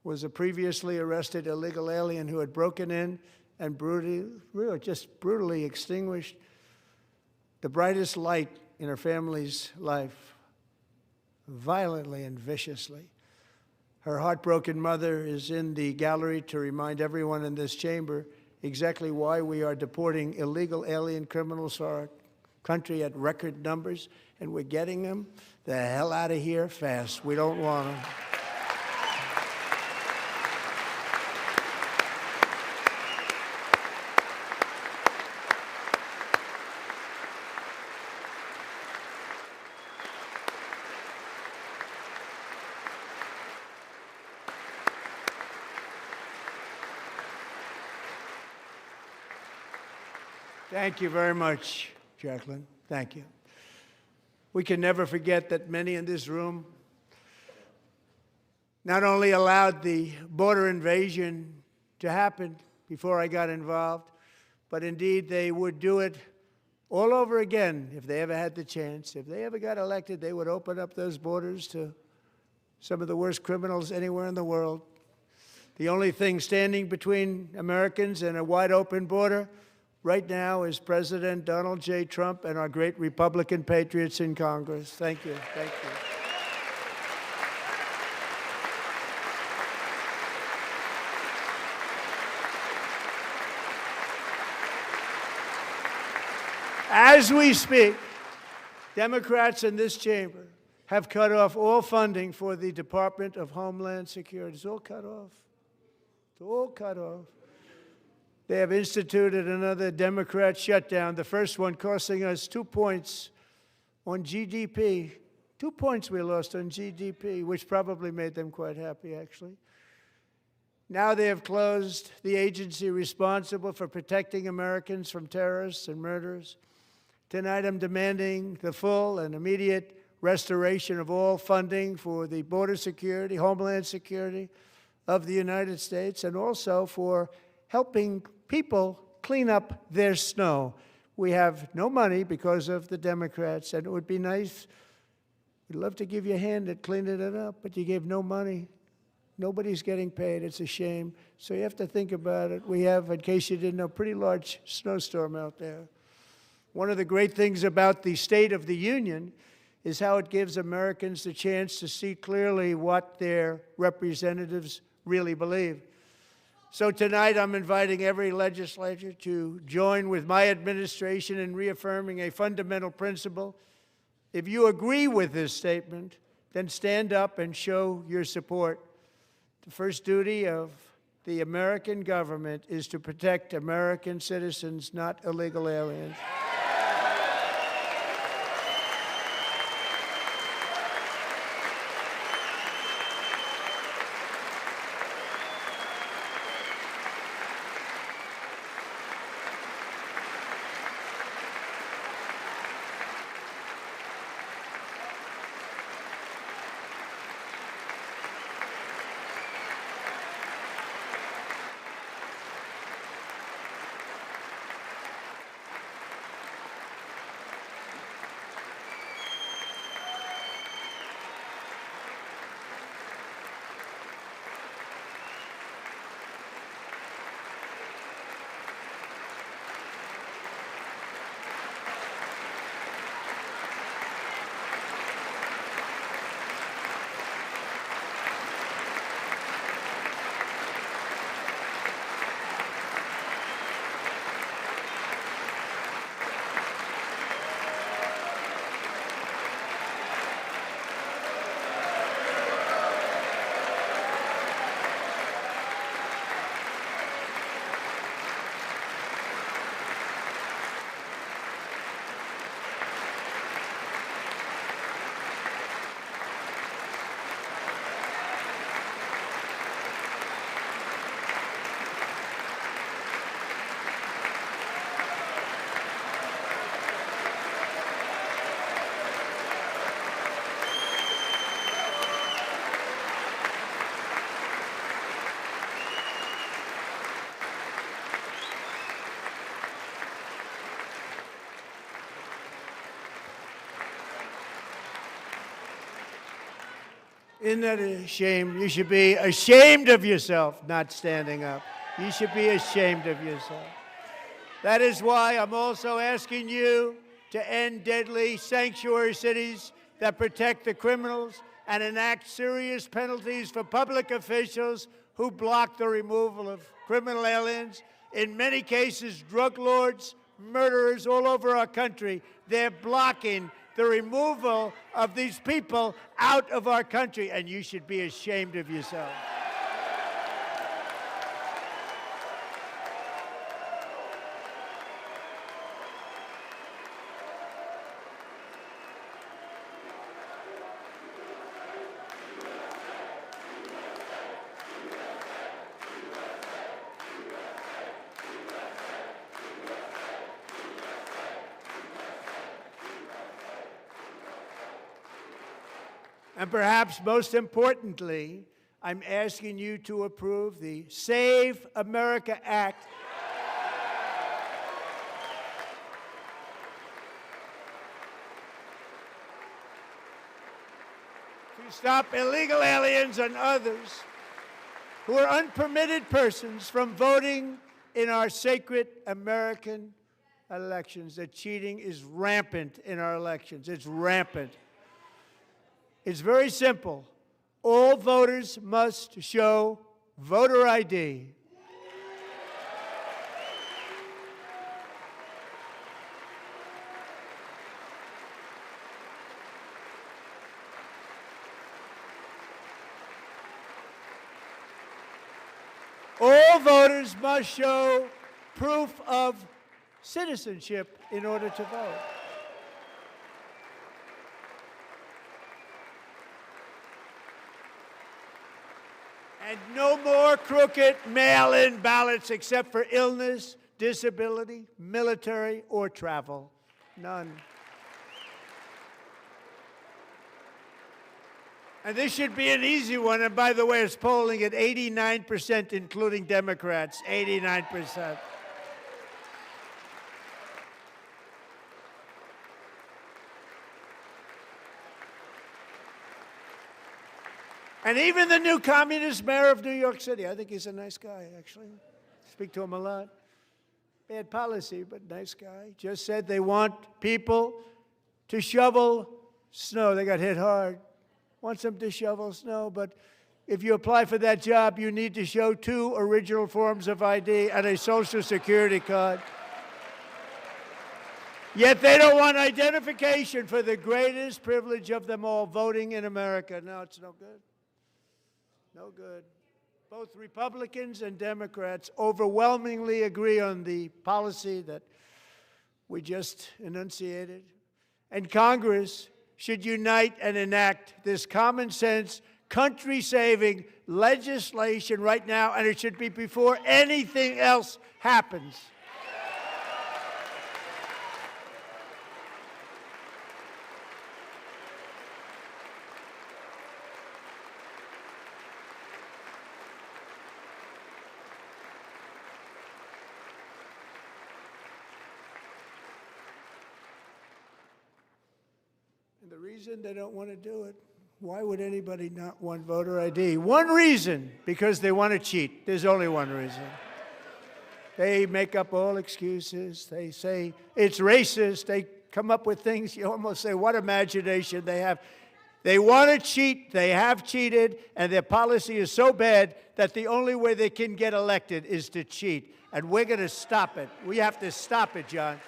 was a previously arrested illegal alien who had broken in and brutally extinguished the brightest light in her family's life, violently and viciously. Her heartbroken mother is in the gallery to remind everyone in this chamber exactly why we are deporting illegal alien criminals to our country at record numbers, and we're getting them the hell out of here fast. We don't want them. Thank you very much, Jacqueline. Thank you. We can never forget that many in this room not only allowed the border invasion to happen before I got involved, but indeed they would do it all over again if they ever had the chance. If they ever got elected, they would open up those borders to some of the worst criminals anywhere in the world. The only thing standing between Americans and a wide open border right now is President Donald J. Trump and our great Republican patriots in Congress. Thank you. Thank you. As we speak, Democrats in this chamber have cut off all funding for the Department of Homeland Security. It's all cut off. It's all cut off. They have instituted another Democrat shutdown, the first one costing us 2 points on GDP. 2 points we lost on GDP, which probably made them quite happy, actually. Now they have closed the agency responsible for protecting Americans from terrorists and murderers. Tonight I'm demanding the full and immediate restoration of all funding for the border security, homeland security of the United States, and also for helping people clean up their snow. We have no money because of the Democrats, and it would be nice. We'd love to give you a hand at cleaning it up, but you gave no money. Nobody's getting paid. It's a shame. So you have to think about it. We have, in case you didn't know, a pretty large snowstorm out there. One of the great things about the State of the Union is how it gives Americans the chance to see clearly what their representatives really believe. So tonight I'm inviting every legislator to join with my administration in reaffirming a fundamental principle. If you agree with this statement, then stand up and show your support. The first duty of the American government is to protect American citizens, not illegal aliens. Isn't that a shame? You should be ashamed of yourself not standing up. You should be ashamed of yourself. That is why I'm also asking you to end deadly sanctuary cities that protect the criminals and enact serious penalties for public officials who block the removal of criminal aliens. In many cases, drug lords, murderers all over our country, they're blocking the removal of these people out of our country, and you should be ashamed of yourself. And perhaps most importantly, I'm asking you to approve the Save America Act. To stop illegal aliens and others who are unpermitted persons from voting in our sacred American elections. That cheating is rampant in our elections. It's rampant. It's very simple. All voters must show voter ID. All voters must show proof of citizenship in order to vote. And no more crooked mail-in ballots except for illness, disability, military, or travel. None. And this should be an easy one. And by the way, it's polling at 89%, including Democrats, 89%. And even the new communist mayor of New York City, I think he's a nice guy, actually. Speak to him a lot. Bad policy, but nice guy. Just said they want people to shovel snow. They got hit hard. Wants them to shovel snow, but if you apply for that job, you need to show 2 original forms of ID and a Social Security card. Yet they don't want identification for the greatest privilege of them all, voting in America. No, it's no good. No good. Both Republicans and Democrats overwhelmingly agree on the policy that we just enunciated. And Congress should unite and enact this common sense, country-saving legislation right now, and it should be before anything else happens. And the reason they don't want to do it, why would anybody not want voter ID? One reason, because they want to cheat. There's only one reason. They make up all excuses. They say it's racist. They come up with things you almost say, what imagination they have. They want to cheat. They have cheated. And their policy is so bad that the only way they can get elected is to cheat. And we're going to stop it. We have to stop it, John.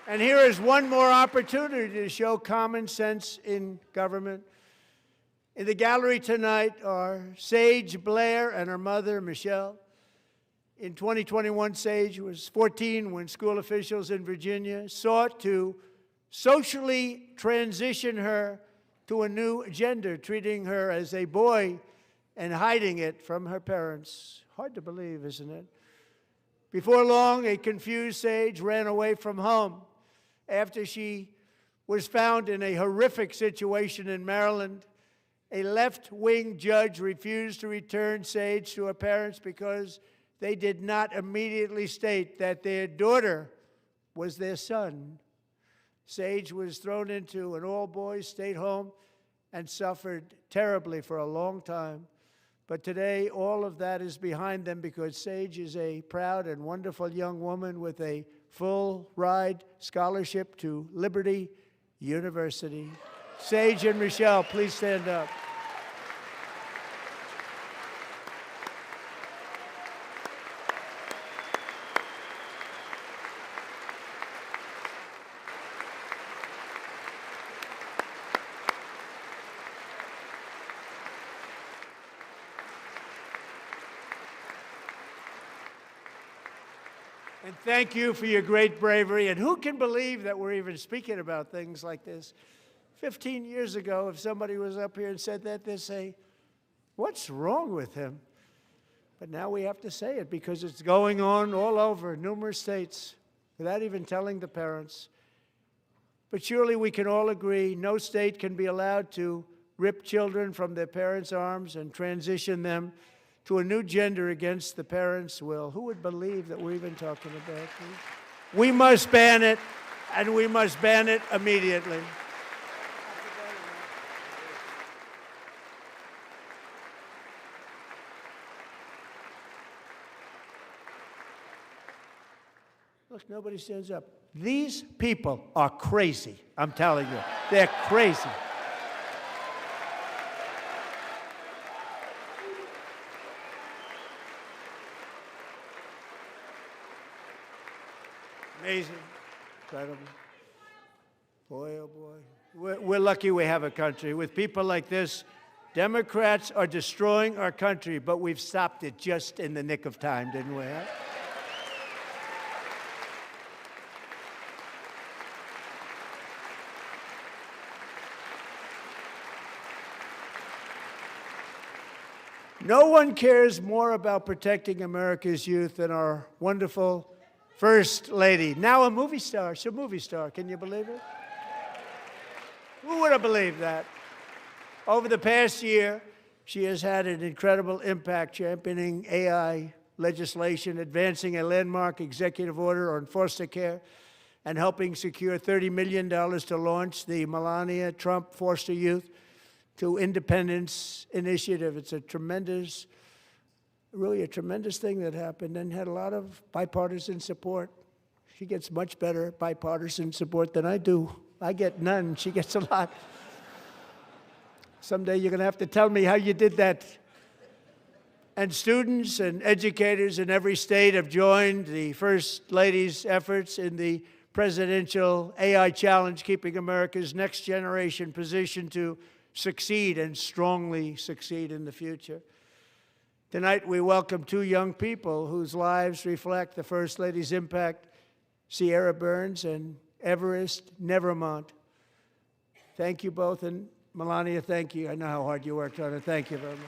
And here is one more opportunity to show common sense in government. In the gallery tonight are Sage Blair and her mother, Michelle. In 2021, Sage was 14 when school officials in Virginia sought to socially transition her to a new gender, treating her as a boy and hiding it from her parents. Hard to believe, isn't it? Before long, a confused Sage ran away from home after she was found in a horrific situation in Maryland A left-wing judge refused to return Sage to her parents because they did not immediately state that their daughter was their son. Sage was thrown into an all-boys state home and suffered terribly for a long time. But today, all of that is behind them because Sage is a proud and wonderful young woman with a full-ride scholarship to Liberty University. Sage and Michelle, please stand up. And thank you for your great bravery. And who can believe that we're even speaking about things like this? 15 years ago, if somebody was up here and said that, they'd say, what's wrong with him? But now we have to say it because it's going on all over numerous states without even telling the parents. But surely we can all agree no state can be allowed to rip children from their parents' arms and transition them to a new gender against the parents' will. Who would believe that we're even talking about this? We must ban it, and we must ban it immediately. Look, nobody stands up. These people are crazy, I'm telling you. They're crazy. Amazing, incredible. Boy, oh boy. We're lucky we have a country. With people like this, Democrats are destroying our country, but we've stopped it just in the nick of time, didn't we? Huh? No one cares more about protecting America's youth than our wonderful First Lady, now a movie star. She's a movie star. Can you believe it? Who would have believed that? Over the past year, she has had an incredible impact championing AI legislation, advancing a landmark executive order on foster care, and helping secure $30 million to launch the Melania Trump Foster Youth to Independence Initiative. It's a tremendous, really a tremendous thing that happened and had a lot of bipartisan support. She gets much better bipartisan support than I do. I get none. She gets a lot. Someday you're going to have to tell me how you did that. And students and educators in every state have joined the First Lady's efforts in the presidential AI challenge, keeping America's next generation positioned to succeed and strongly succeed in the future. Tonight, we welcome two young people whose lives reflect the First Lady's impact, Sierra Burns and Everest Nevermont. Thank you both, and Melania, thank you. I know how hard you worked on it. Thank you very much.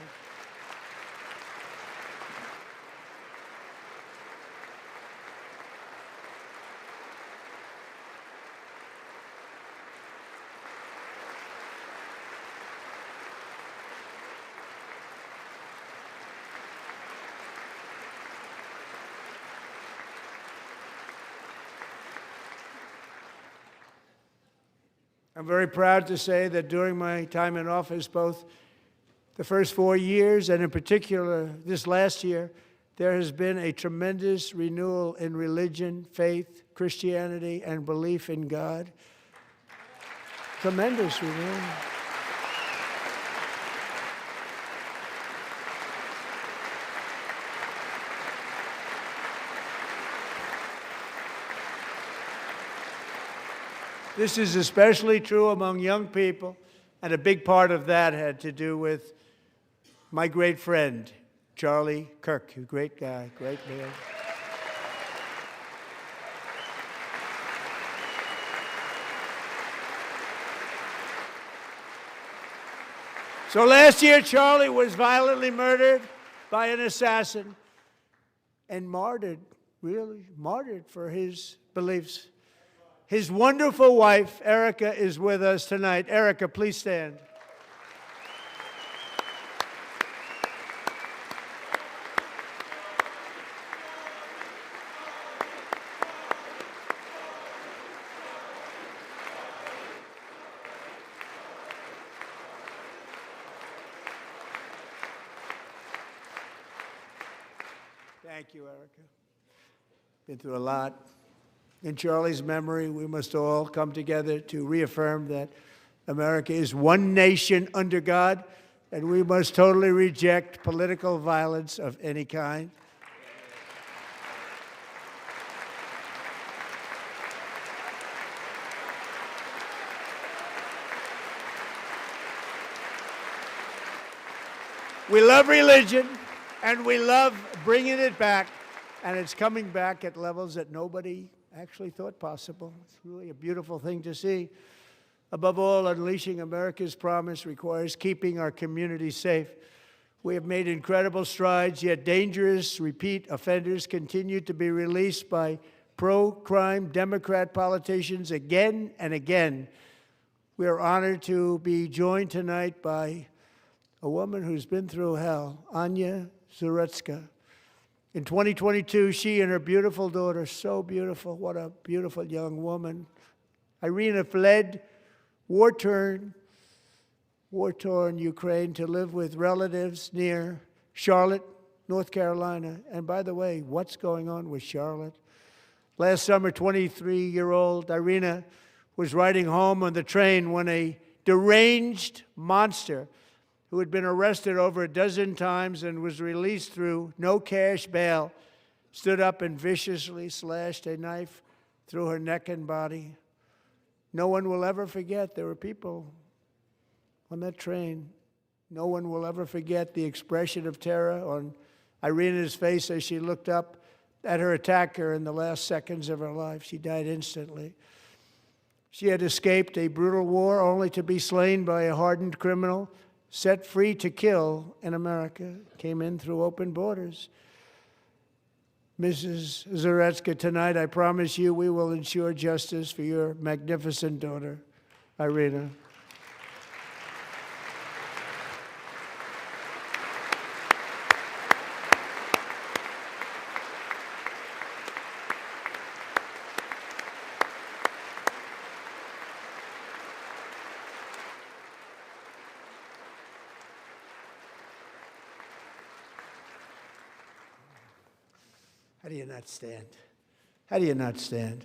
I'm very proud to say that during my time in office, both the first 4 years and in particular this last year, there has been a tremendous renewal in religion, faith, Christianity, and belief in God. Tremendous renewal. This is especially true among young people, and a big part of that had to do with my great friend, Charlie Kirk, a great guy, great man. So last year, Charlie was violently murdered by an assassin and martyred, really martyred for his beliefs. His wonderful wife, Erica, is with us tonight. Erica, please stand. Thank you, Erica. Been through a lot. In Charlie's memory, we must all come together to reaffirm that America is one nation under God, and we must totally reject political violence of any kind. We love religion, and we love bringing it back, and it's coming back at levels that nobody actually thought possible. It's really a beautiful thing to see. Above all, unleashing America's promise requires keeping our communities safe. We have made incredible strides, yet dangerous repeat offenders continue to be released by pro-crime Democrat politicians again and again. We are honored to be joined tonight by a woman who's been through hell, Anya Zarutska. In 2022, she and her beautiful daughter, so beautiful, what a beautiful young woman, Irina, fled war-torn Ukraine to live with relatives near Charlotte, North Carolina. And by the way, what's going on with Charlotte? Last summer, 23-year-old Irina was riding home on the train when a deranged monster who had been arrested over a dozen times and was released through no cash bail, stood up and viciously slashed a knife through her neck and body. No one will ever forget. There were people on that train. No one will ever forget the expression of terror on Irina's face as she looked up at her attacker in the last seconds of her life. She died instantly. She had escaped a brutal war only to be slain by a hardened criminal, set free to kill in America, came in through open borders. Mrs. Zarutska, tonight I promise you we will ensure justice for your magnificent daughter, Irina. How do you not stand? How do you not stand?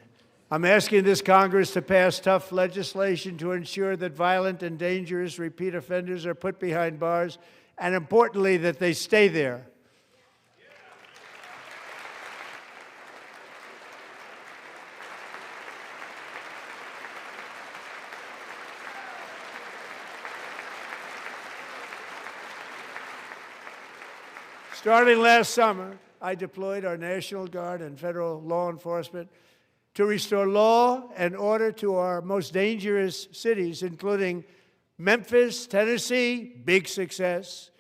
I'm asking this Congress to pass tough legislation to ensure that violent and dangerous repeat offenders are put behind bars, and importantly, that they stay there. Starting last summer, I deployed our National Guard and federal law enforcement to restore law and order to our most dangerous cities, including Memphis, Tennessee, big success,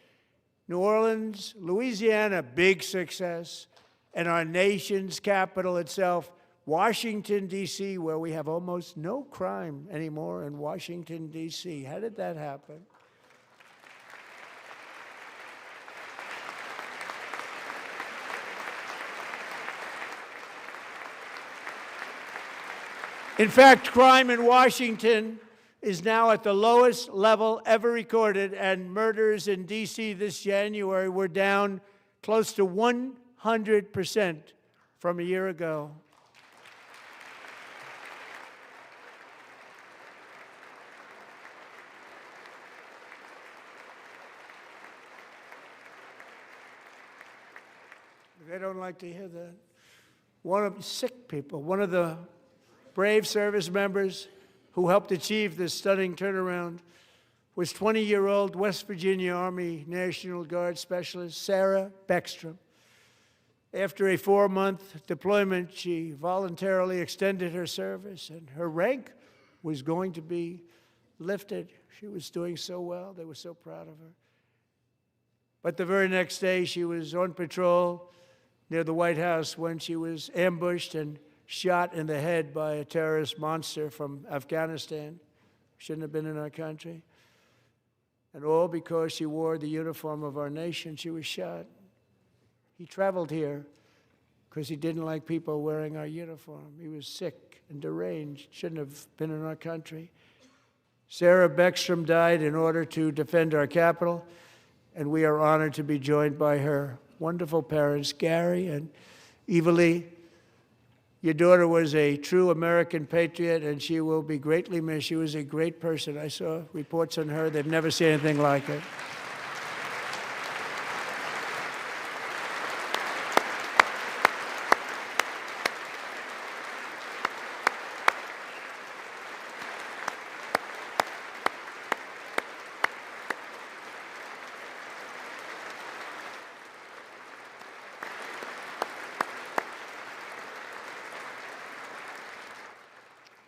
New Orleans, Louisiana, big success, and our nation's capital itself, Washington, D.C., where we have almost no crime anymore in Washington, D.C. How did that happen? In fact, crime in Washington is now at the lowest level ever recorded, and murders in D.C. this January were down close to 100% from a year ago. They don't like to hear that. One of the brave service members who helped achieve this stunning turnaround was 20-year-old West Virginia Army National Guard Specialist Sarah Beckstrom. After a 4-month deployment, she voluntarily extended her service, and her rank was going to be lifted. She was doing so well. They were so proud of her. But the very next day, she was on patrol near the White House when she was ambushed and shot in the head by a terrorist monster from Afghanistan. Shouldn't have been in our country. And all because she wore the uniform of our nation. She was shot. He traveled here because he didn't like people wearing our uniform. He was sick and deranged. Shouldn't have been in our country. Sarah Beckstrom died in order to defend our capital, and we are honored to be joined by her wonderful parents, Gary and Evalie. Your daughter was a true American patriot, and she will be greatly missed. She was a great person. I saw reports on her. They've never seen anything like it.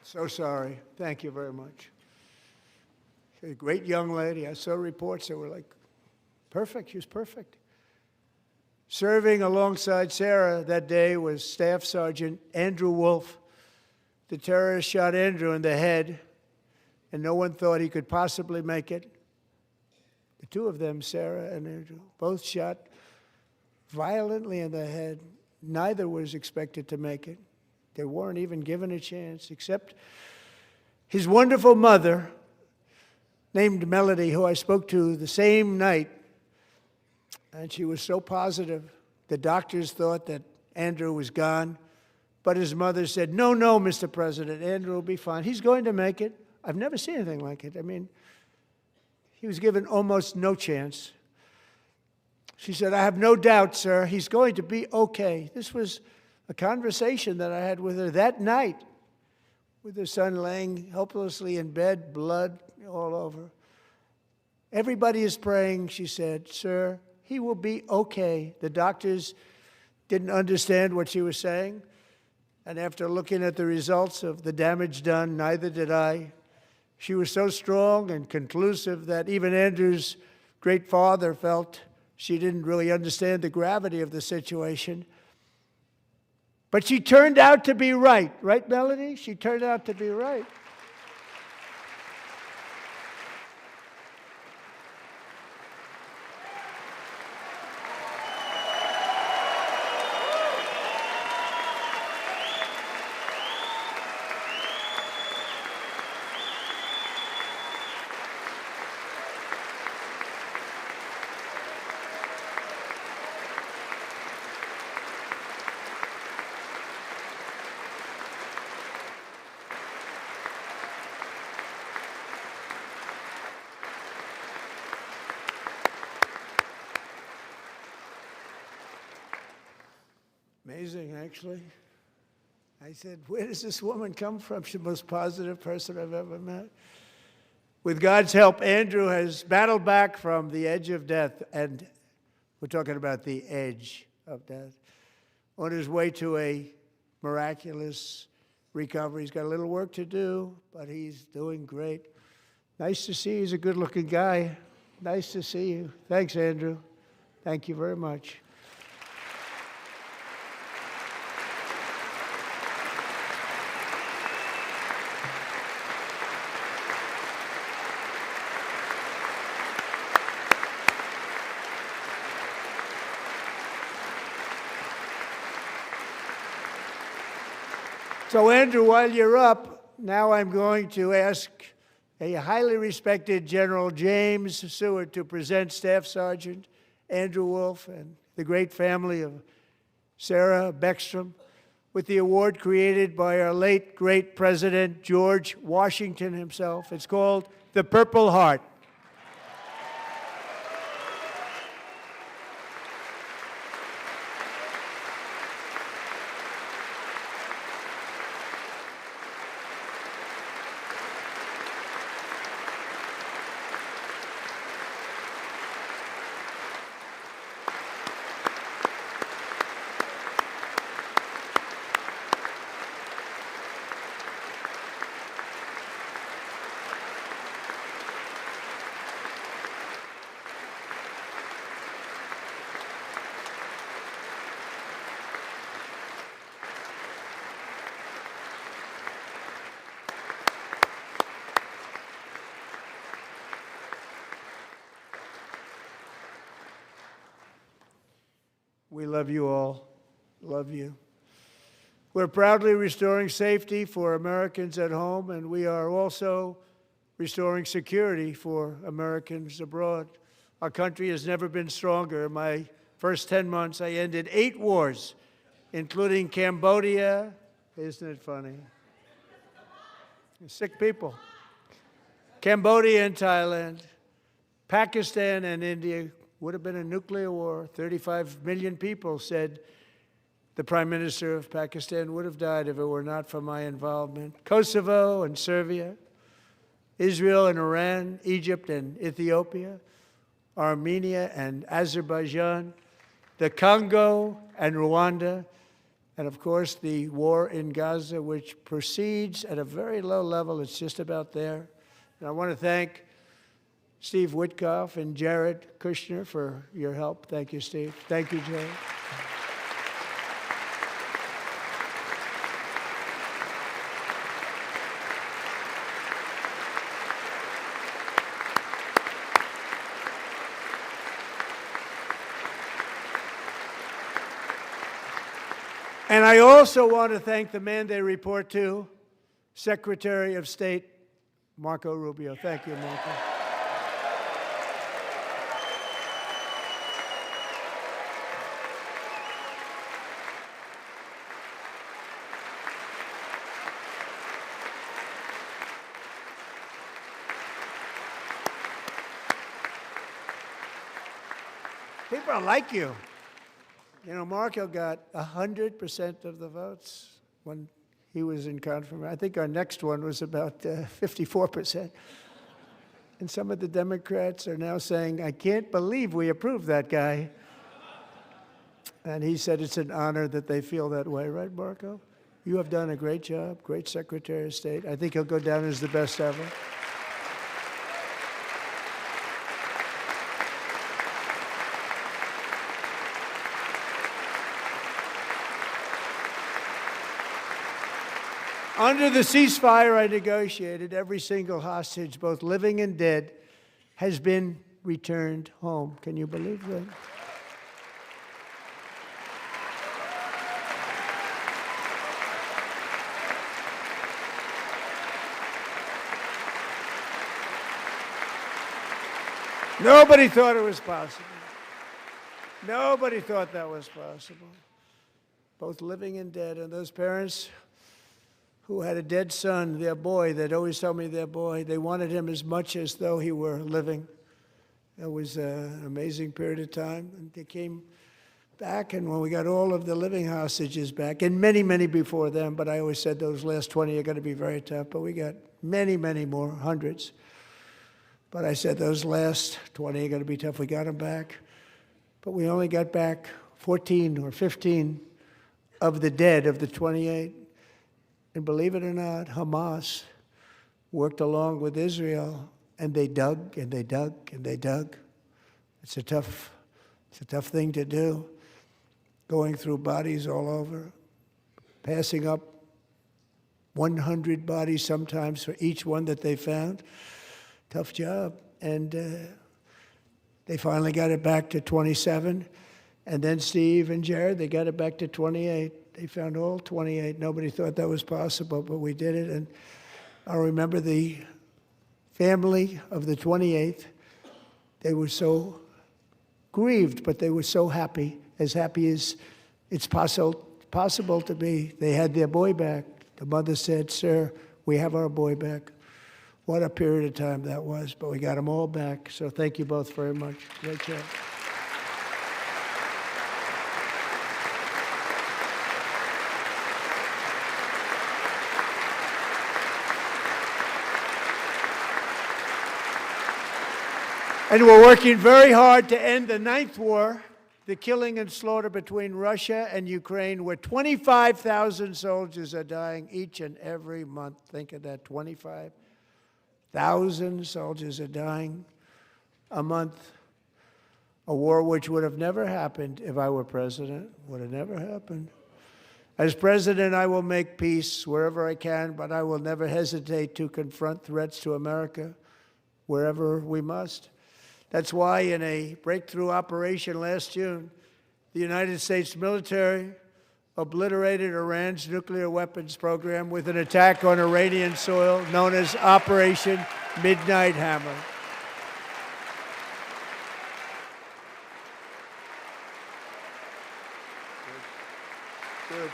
So sorry. Thank you very much. She's a great young lady. I saw reports that were like perfect. She was perfect. Serving alongside Sarah that day was Staff Sergeant Andrew Wolf. The terrorist shot Andrew in the head, and no one thought he could possibly make it. The two of them, Sarah and Andrew, both shot violently in the head. Neither was expected to make it. They weren't even given a chance, except his wonderful mother, named Melody, who I spoke to the same night, and she was so positive. The doctors thought that Andrew was gone, but his mother said, no, no, Mr. President, Andrew will be fine. He's going to make it. I've never seen anything like it. I mean, he was given almost no chance. She said, I have no doubt, sir, he's going to be okay. This was a conversation that I had with her that night, with her son laying helplessly in bed, blood all over. Everybody is praying, she said, sir, he will be okay. The doctors didn't understand what she was saying, and after looking at the results of the damage done, neither did I. She was so strong and conclusive that even Andrew's great father felt she didn't really understand the gravity of the situation. But she turned out to be right. Right, Melody? She turned out to be right. Amazing, actually. I said, where does this woman come from? She's the most positive person I've ever met. With God's help, Andrew has battled back from the edge of death, and we're talking about the edge of death, on his way to a miraculous recovery. He's got a little work to do, but he's doing great. Nice to see you. He's a good-looking guy. Nice to see you. Thanks, Andrew. Thank you very much. So, Andrew, while you're up, now I'm going to ask a highly respected General James Seward to present Staff Sergeant Andrew Wolf and the great family of Sarah Beckstrom with the award created by our late, great President George Washington himself. It's called the Purple Heart. We love you all. Love you. We're proudly restoring safety for Americans at home, and we are also restoring security for Americans abroad. Our country has never been stronger. My first 10 months, I ended 8 wars, including Cambodia. Isn't it funny? Sick people. Cambodia and Thailand, Pakistan and India. Would have been a nuclear war. 35 million people, said the Prime Minister of Pakistan, would have died if it were not for my involvement. Kosovo and Serbia, Israel and Iran, Egypt and Ethiopia, Armenia and Azerbaijan, the Congo and Rwanda, and of course the war in Gaza, which proceeds at a very low level. It's just about there. And I want to thank Steve Witkoff and Jared Kushner for your help. Thank you, Steve. Thank you, Jared. And I also want to thank the man they report to, Secretary of State Marco Rubio. Thank you, Marco. People like you. You know, Marco got 100% of the votes when he was in confirmation. I think our next one was about 54%. And some of the Democrats are now saying, I can't believe we approved that guy. And he said it's an honor that they feel that way, right, Marco? You have done a great job, great Secretary of State. I think he'll go down as the best ever. Under the ceasefire I negotiated, every single hostage, both living and dead, has been returned home. Can you believe that? Nobody thought it was possible. Nobody thought that was possible. Both living and dead. And those parents who had a dead son, their boy, they'd always tell me their boy, they wanted him as much as though he were living. It was an amazing period of time. And they came back, and when we got all of the living hostages back, and many, many before them, but I always said those last 20 are going to be very tough, but we got many, many more, hundreds. But I said those last 20 are going to be tough. We got them back. But we only got back 14 or 15 of the dead of the 28. And believe it or not, Hamas worked along with Israel, and they dug and they dug and they dug. It's a tough thing to do, going through bodies all over, passing up 100 bodies sometimes for each one that they found. Tough job. And they finally got it back to 27. And then Steve and Jared, they got it back to 28. They found all 28. Nobody thought that was possible, but we did it. And I remember the family of the 28th. They were so grieved, but they were so happy as it's possible to be. They had their boy back. The mother said, "Sir, we have our boy back." What a period of time that was, but we got them all back. So thank you both very much. Great job. And we're working very hard to end the 9th war, the killing and slaughter between Russia and Ukraine, where 25,000 soldiers are dying each and every month. Think of that, 25,000 soldiers are dying a month. A war which would have never happened if I were president, would have never happened. As president, I will make peace wherever I can, but I will never hesitate to confront threats to America wherever we must. That's why in a breakthrough operation last June, the United States military obliterated Iran's nuclear weapons program with an attack on Iranian soil known as Operation Midnight Hammer. Good.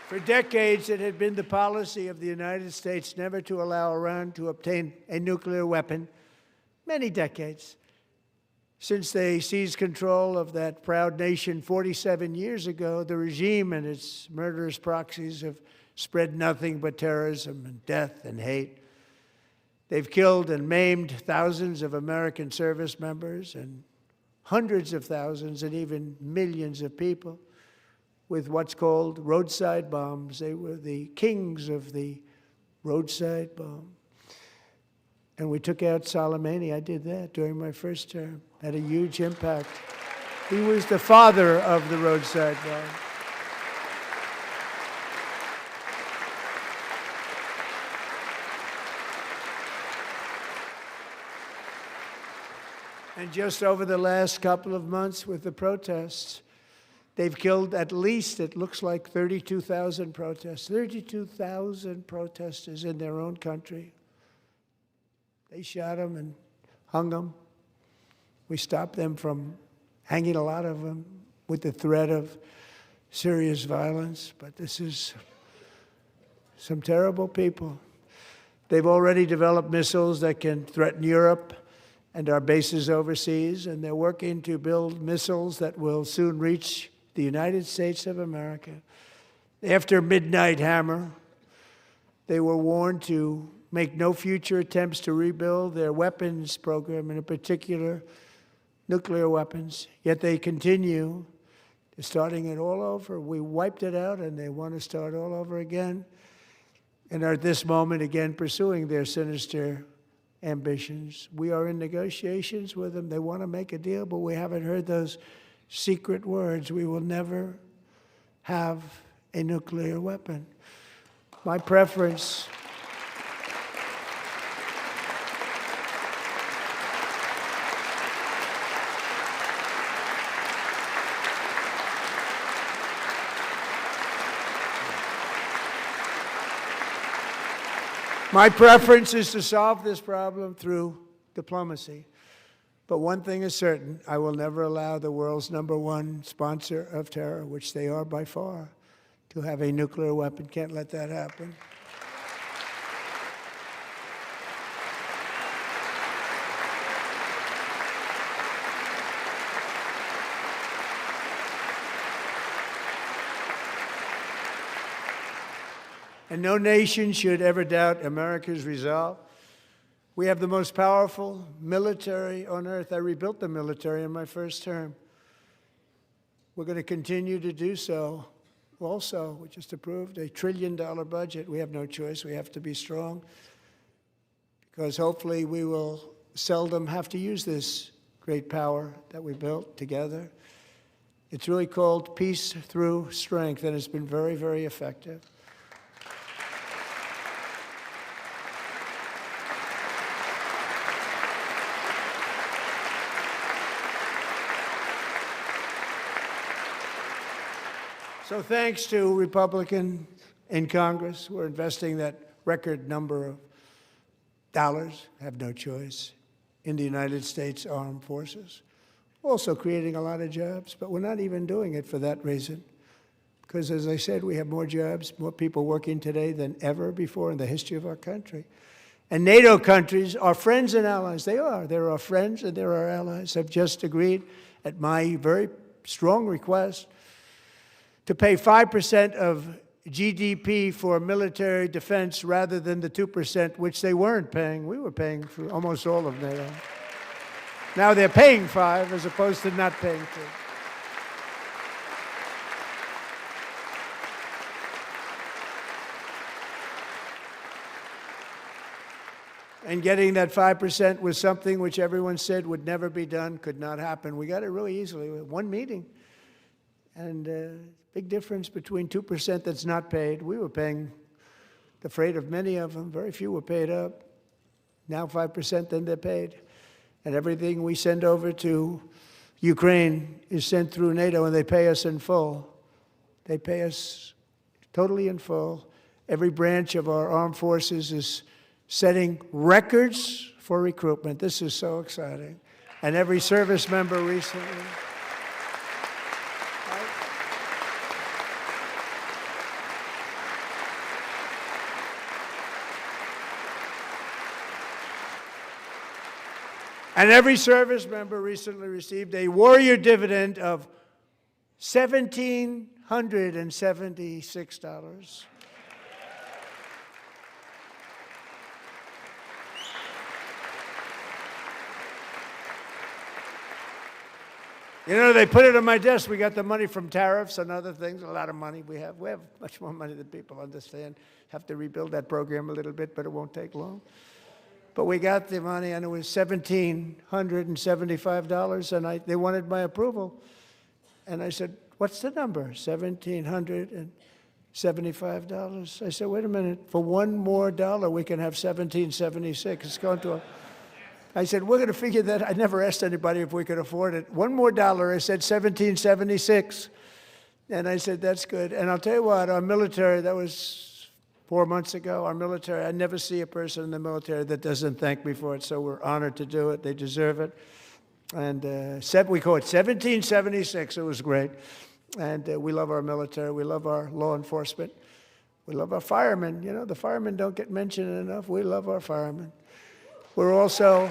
For decades, it had been the policy of the United States never to allow Iran to obtain a nuclear weapon. Many decades. Since they seized control of that proud nation 47 years ago, the regime and its murderous proxies have spread nothing but terrorism and death and hate. They've killed and maimed thousands of American service members and hundreds of thousands and even millions of people with what's called roadside bombs. They were the kings of the roadside bomb. And we took out Soleimani. I did that during my first term. Had a huge impact. He was the father of the roadside bomb. And just over the last couple of months with the protests, they've killed at least, it looks like, 32,000 protests. 32,000 protesters in their own country. They shot them and hung them. We stopped them from hanging a lot of them with the threat of serious violence. But this is some terrible people. They've already developed missiles that can threaten Europe and our bases overseas, and they're working to build missiles that will soon reach the United States of America. After Midnight Hammer, they were warned to make no future attempts to rebuild their weapons program, and in particular, nuclear weapons. Yet they continue. They're starting it all over. We wiped it out, and they want to start all over again, and are at this moment again pursuing their sinister ambitions. We are in negotiations with them. They want to make a deal, but we haven't heard those secret words. We will never have a nuclear weapon. My preference is to solve this problem through diplomacy. But one thing is certain, I will never allow the world's #1 sponsor of terror, which they are by far, to have a nuclear weapon. Can't let that happen. And no nation should ever doubt America's resolve. We have the most powerful military on earth. I rebuilt the military in my first term. We're going to continue to do so. Also, we just approved a $1 trillion budget. We have no choice. We have to be strong, because hopefully we will seldom have to use this great power that we built together. It's really called peace through strength, and it's been very, very effective. So thanks to Republicans in Congress, we're investing that record number of dollars, have no choice, in the United States Armed Forces. Also creating a lot of jobs, but we're not even doing it for that reason. Because as I said, we have more jobs, more people working today than ever before in the history of our country. And NATO countries are friends and allies. They are. They're our friends and they're our allies. Have just agreed, at my very strong request, to pay 5% of GDP for military defense rather than the 2%, which they weren't paying. We were paying for almost all of NATO. Now they're paying 5 as opposed to not paying 2. And getting that 5% was something which everyone said would never be done, could not happen. We got it really easily with one meeting. And big difference between 2% that's not paid. We were paying the freight of many of them. Very few were paid up. Now 5%, then they're paid. And everything we send over to Ukraine is sent through NATO, and they pay us in full. They pay us totally in full. Every branch of our armed forces is setting records for recruitment. This is so exciting. and every service member recently. And every service member recently received a warrior dividend of $1,776. You know, they put it on my desk. We got the money from tariffs and other things, a lot of money we have. We have much more money than people understand. Have to rebuild that program a little bit, but it won't take long. But we got the money, and it was $1,775, and they wanted my approval. And I said, what's the number? $1,775. I said, wait a minute, for one more dollar, we can have $1,776. It's going to I said, we're going to figure that. I never asked anybody if we could afford it. One more dollar, I said $1,776. And I said, that's good. And I'll tell you what, our military, that was 4 months ago, our military, I never see a person in the military that doesn't thank me for it, so we're honored to do it. They deserve it. And we call it 1776. It was great. And we love our military. We love our law enforcement. We love our firemen. You know, the firemen don't get mentioned enough. We love our firemen. We're also...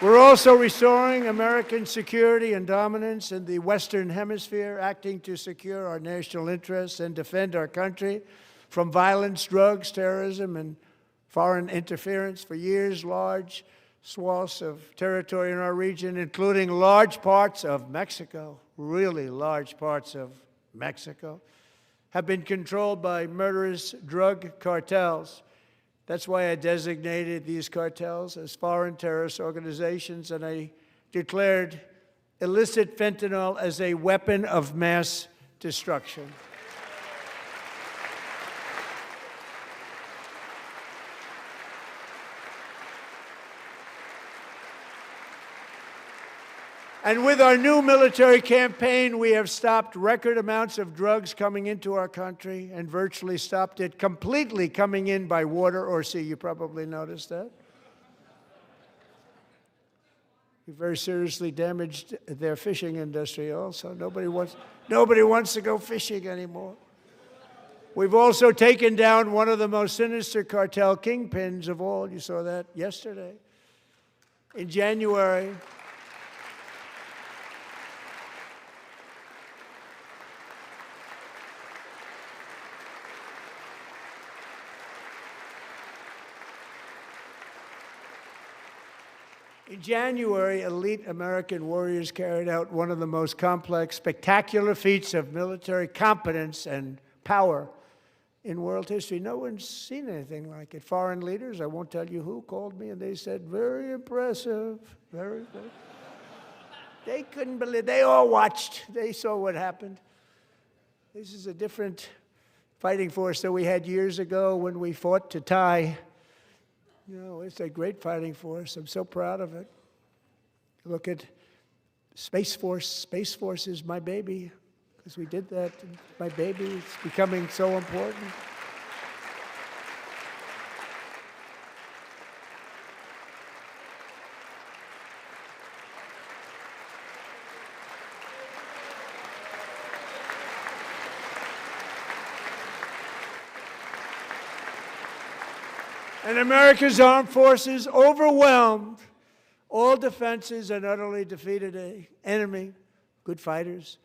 We're also restoring American security and dominance in the Western Hemisphere, acting to secure our national interests and defend our country from violence, drugs, terrorism, and foreign interference. For years, large swaths of territory in our region, including large parts of Mexico, really large parts of Mexico, have been controlled by murderous drug cartels. That's why I designated these cartels as foreign terrorist organizations, and I declared illicit fentanyl as a weapon of mass destruction. And with our new military campaign, we have stopped record amounts of drugs coming into our country and virtually stopped it completely coming in by water or sea. You probably noticed that. We very seriously damaged their fishing industry also. Nobody wants to go fishing anymore. We've also taken down one of the most sinister cartel kingpins of all. You saw that yesterday. In January, elite American warriors carried out one of the most complex, spectacular feats of military competence and power in world history. No one's seen anything like it. Foreign leaders, I won't tell you who, called me and they said, very impressive, very good. They couldn't believe, they all watched. They saw what happened. This is a different fighting force that we had years ago when we fought to tie. You know, it's a great fighting force. I'm so proud of it. Look at Space Force. Space Force is my baby, because we did that. My baby, it's becoming so important. And America's armed forces overwhelmed all defenses and utterly defeated an enemy, good fighters,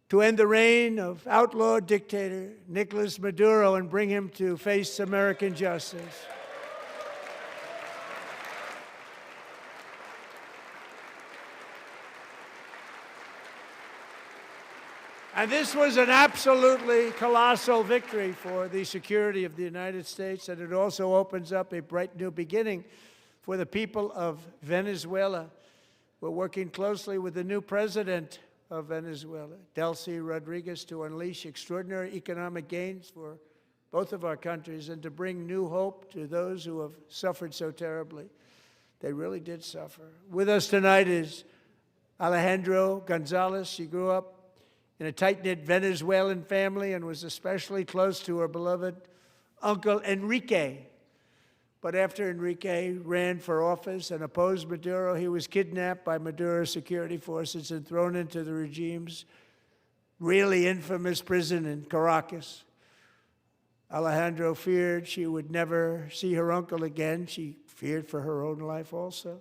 to end the reign of outlaw dictator Nicolas Maduro and bring him to face American justice. And this was an absolutely colossal victory for the security of the United States, and it also opens up a bright new beginning for the people of Venezuela. We're working closely with the new president of Venezuela, Delcy Rodriguez, to unleash extraordinary economic gains for both of our countries and to bring new hope to those who have suffered so terribly. They really did suffer. With us tonight is Alejandro Gonzalez. She grew up in a tight-knit Venezuelan family and was especially close to her beloved uncle Enrique. But after Enrique ran for office and opposed Maduro, he was kidnapped by Maduro's security forces and thrown into the regime's really infamous prison in Caracas. Alejandro feared she would never see her uncle again. She feared for her own life also.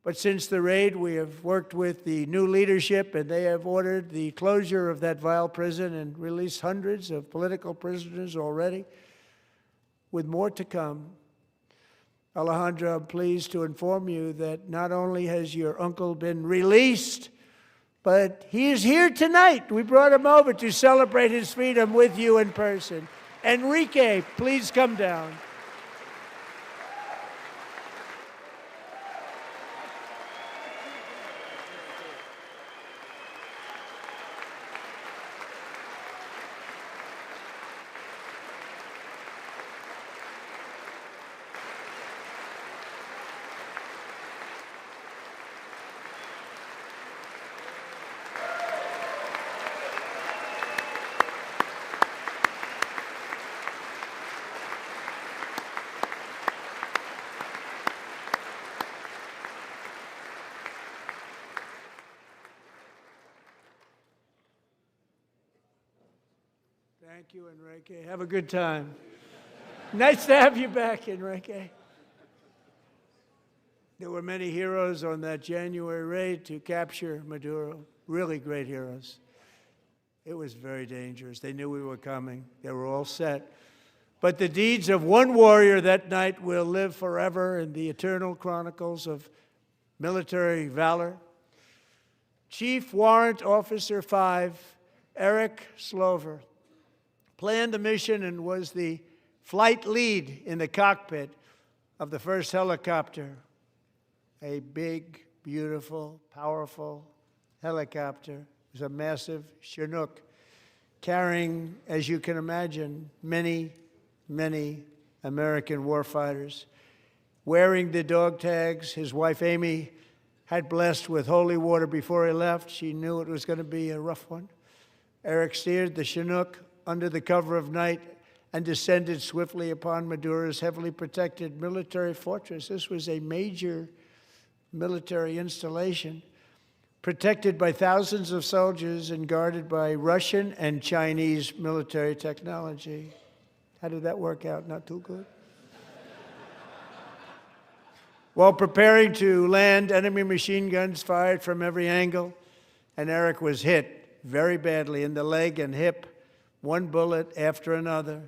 But since the raid, we have worked with the new leadership, and they have ordered the closure of that vile prison and released hundreds of political prisoners already, with more to come. Alejandro, I'm pleased to inform you that not only has your uncle been released, but he is here tonight. We brought him over to celebrate his freedom with you in person. Enrique, please come down. Thank you, Enrique. Have a good time. Nice to have you back, Enrique. There were many heroes on that January raid to capture Maduro, really great heroes. It was very dangerous. They knew we were coming. They were all set. But the deeds of one warrior that night will live forever in the eternal chronicles of military valor. Chief Warrant Officer 5, Eric Slover, planned the mission and was the flight lead in the cockpit of the first helicopter, a big, beautiful, powerful helicopter. It was a massive Chinook carrying, as you can imagine, many, many American warfighters. Wearing the dog tags, his wife Amy had blessed with holy water before he left. She knew it was going to be a rough one. Eric steered the Chinook under the cover of night and descended swiftly upon Maduro's heavily protected military fortress. This was a major military installation, protected by thousands of soldiers and guarded by Russian and Chinese military technology. How did that work out? Not too good. While preparing to land, enemy machine guns fired from every angle, and Eric was hit very badly in the leg and hip, one bullet after another.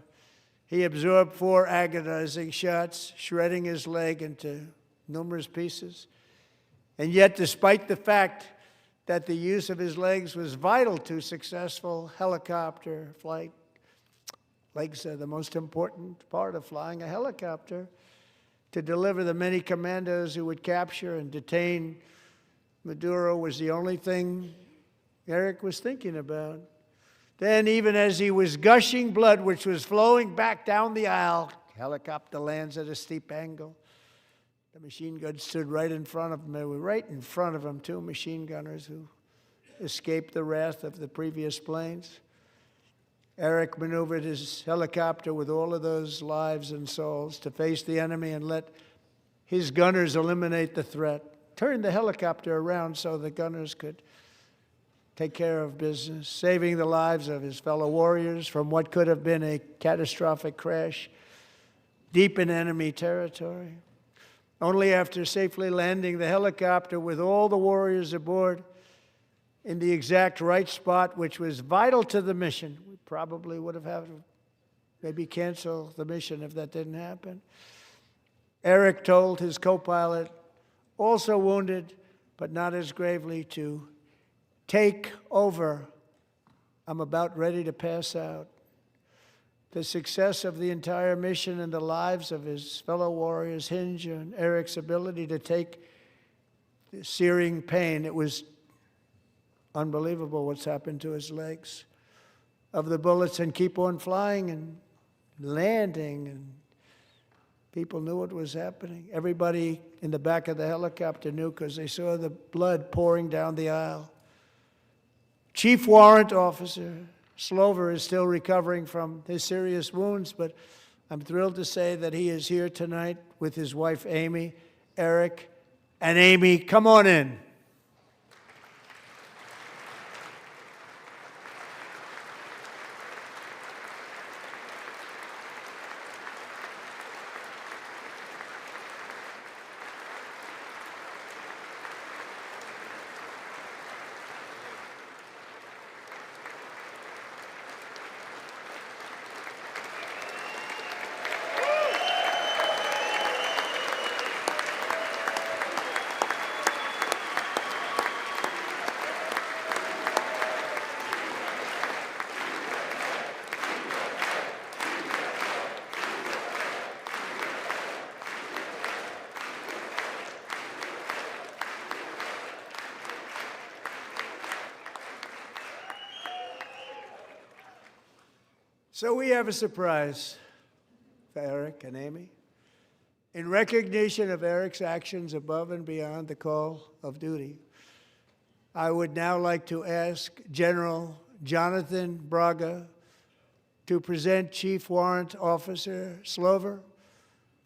He absorbed 4 agonizing shots, shredding his leg into numerous pieces. And yet, despite the fact that the use of his legs was vital to successful helicopter flight, legs are the most important part of flying a helicopter, to deliver the many commandos who would capture and detain Maduro was the only thing Eric was thinking about. Then, even as he was gushing blood, which was flowing back down the aisle, helicopter lands at a steep angle. The machine gun stood right in front of him. They were right in front of him, 2 machine gunners who escaped the wrath of the previous planes. Eric maneuvered his helicopter with all of those lives and souls to face the enemy and let his gunners eliminate the threat. Turned the helicopter around so the gunners could take care of business, saving the lives of his fellow warriors from what could have been a catastrophic crash deep in enemy territory. Only after safely landing the helicopter with all the warriors aboard in the exact right spot, which was vital to the mission. We probably would have had to maybe cancel the mission if that didn't happen. Eric told his co-pilot, also wounded, but not as gravely, to take over. I'm about ready to pass out. The success of the entire mission and the lives of his fellow warriors hinge on Eric's ability to take the searing pain. It was unbelievable what's happened to his legs of the bullets and keep on flying and landing and People knew what was happening. Everybody in the back of the helicopter knew because they saw the blood pouring down the aisle. Chief Warrant Officer Slover is still recovering from his serious wounds, but I'm thrilled to say that he is here tonight with his wife, Amy. Eric and Amy, come on in. So we have a surprise for Eric and Amy. In recognition of Eric's actions above and beyond the call of duty, I would now like to ask General Jonathan Braga to present Chief Warrant Officer Slover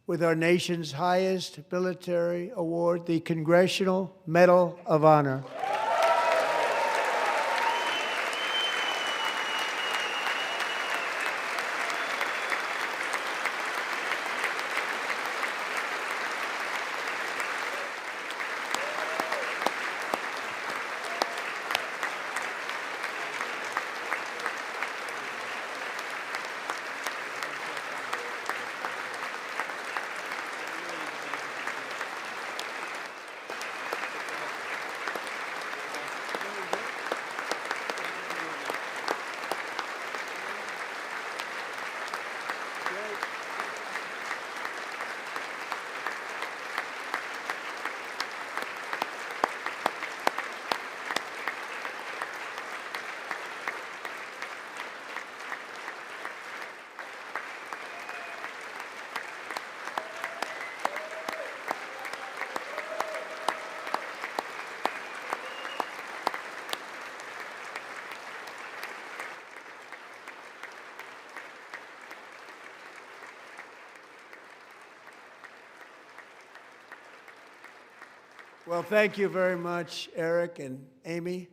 with our nation's highest military award, the Congressional Medal of Honor. Well, thank you very much, Eric and Amy.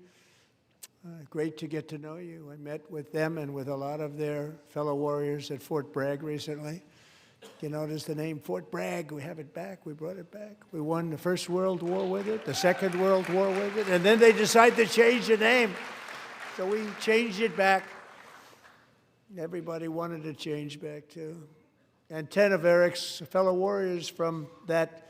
Great to get to know you. I met with them and with a lot of their fellow warriors at Fort Bragg recently. You notice the name Fort Bragg, we have it back, we brought it back. We won the First World War with it, the Second World War with it, and then they decided to change the name. So we changed it back. Everybody wanted to change back too. And 10 of Eric's fellow warriors from that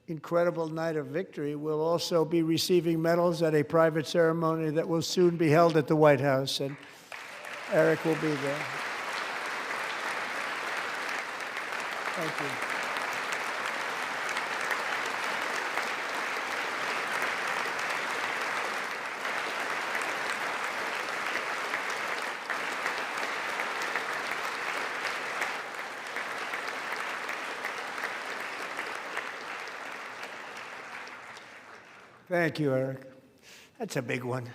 incredible night of victory will also be receiving medals at a private ceremony that will soon be held at the White House, and Eric will be there. Thank you. Thank you, Eric. That's a big one.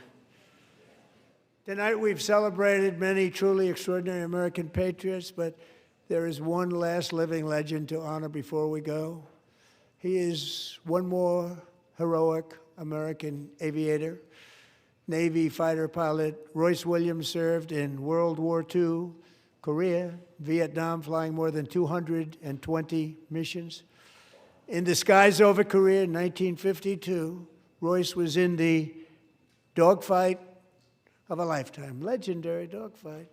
Tonight we've celebrated many truly extraordinary American patriots, but there is one last living legend to honor before we go. He is one more heroic American aviator. Navy fighter pilot Royce Williams served in World War II, Korea, Vietnam, flying more than 220 missions. In the skies over Korea in 1952, Royce was in the dogfight of a lifetime, legendary dogfight.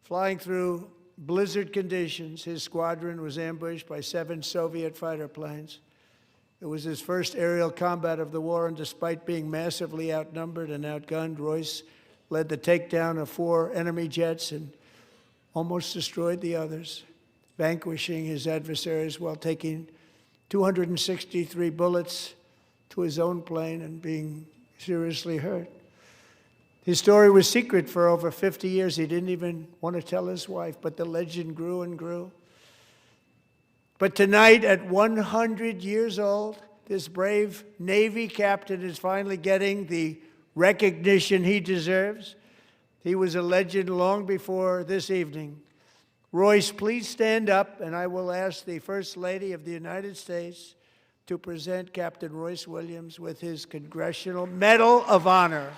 Flying through blizzard conditions, his squadron was ambushed by 7 Soviet fighter planes. It was his first aerial combat of the war, and despite being massively outnumbered and outgunned, Royce led the takedown of 4 enemy jets and almost destroyed the others, vanquishing his adversaries while taking 263 bullets to his own plane and being seriously hurt. His story was secret for over 50 years. He didn't even want to tell his wife, but the legend grew and grew. But tonight, at 100 years old, this brave Navy captain is finally getting the recognition he deserves. He was a legend long before this evening. Royce, please stand up, and I will ask the First Lady of the United States to present Captain Royce Williams with his Congressional Medal of Honor.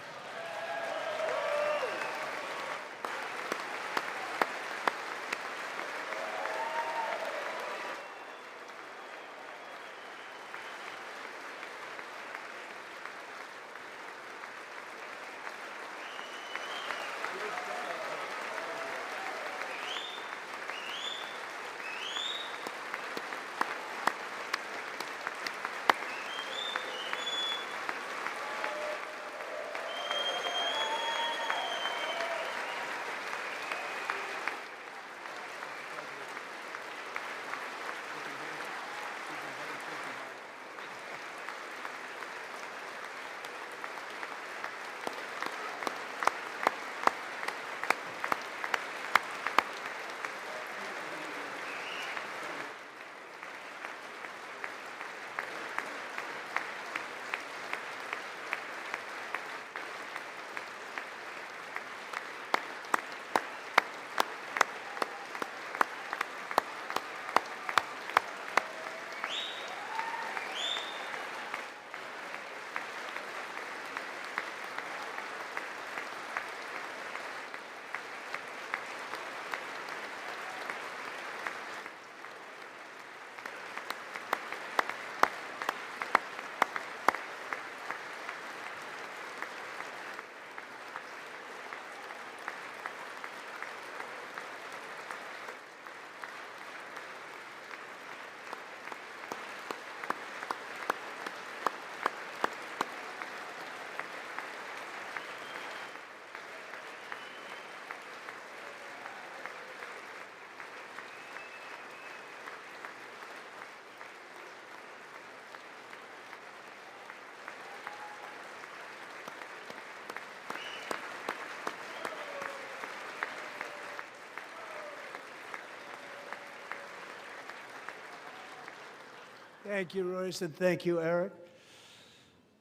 Thank you, Royce, and thank you, Eric.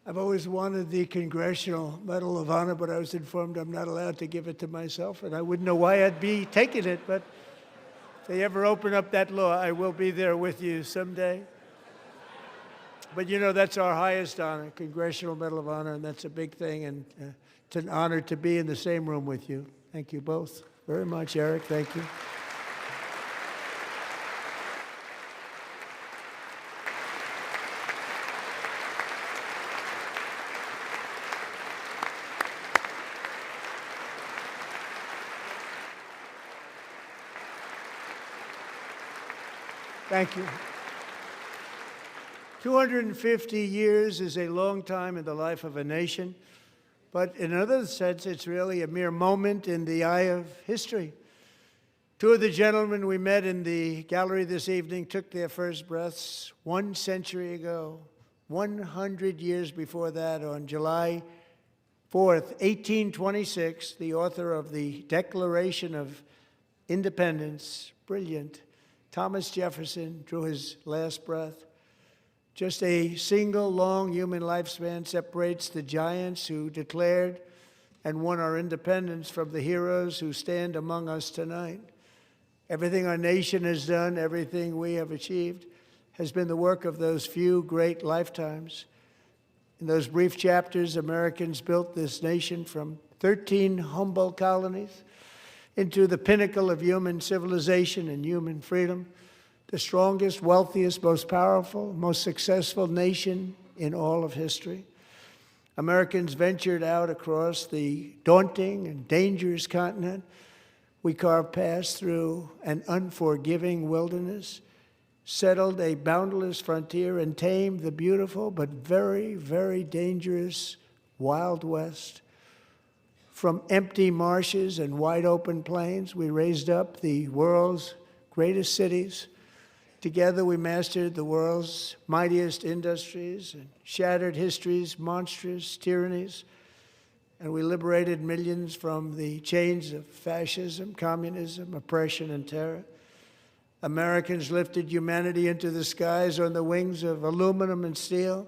I've always wanted the Congressional Medal of Honor, but I was informed I'm not allowed to give it to myself, and I wouldn't know why I'd be taking it, but if they ever open up that law, I will be there with you someday. But you know, that's our highest honor, Congressional Medal of Honor, and that's a big thing, and it's an honor to be in the same room with you. Thank you both very much, Eric. Thank you. Thank you. 250 years is a long time in the life of a nation, but in another sense, it's really a mere moment in the eye of history. Two of the gentlemen we met in the gallery this evening took their first breaths 1 century ago, 100 years before that, on July 4th, 1826, the author of the Declaration of Independence, brilliant, Thomas Jefferson, drew his last breath. Just a single long human lifespan separates the giants who declared and won our independence from the heroes who stand among us tonight. Everything our nation has done, everything we have achieved, has been the work of those few great lifetimes. In those brief chapters, Americans built this nation from 13 humble colonies into the pinnacle of human civilization and human freedom, the strongest, wealthiest, most powerful, most successful nation in all of history. Americans ventured out across the daunting and dangerous continent. We carved paths through an unforgiving wilderness, settled a boundless frontier, and tamed the beautiful but very, very dangerous Wild West. From empty marshes and wide open plains, we raised up the world's greatest cities. Together, we mastered the world's mightiest industries and shattered history's monstrous tyrannies. And we liberated millions from the chains of fascism, communism, oppression, and terror. Americans lifted humanity into the skies on the wings of aluminum and steel,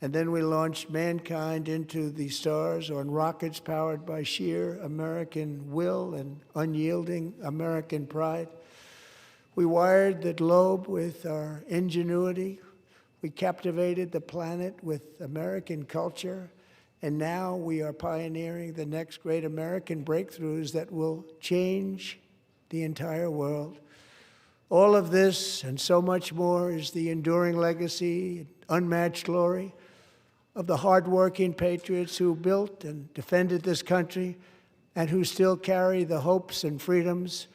and then we launched mankind into the stars on rockets powered by sheer American will and unyielding American pride. We wired the globe with our ingenuity. We captivated the planet with American culture. And now we are pioneering the next great American breakthroughs that will change the entire world. All of this and so much more is the enduring legacy, unmatched glory of the hardworking patriots who built and defended this country and who still carry the hopes and freedoms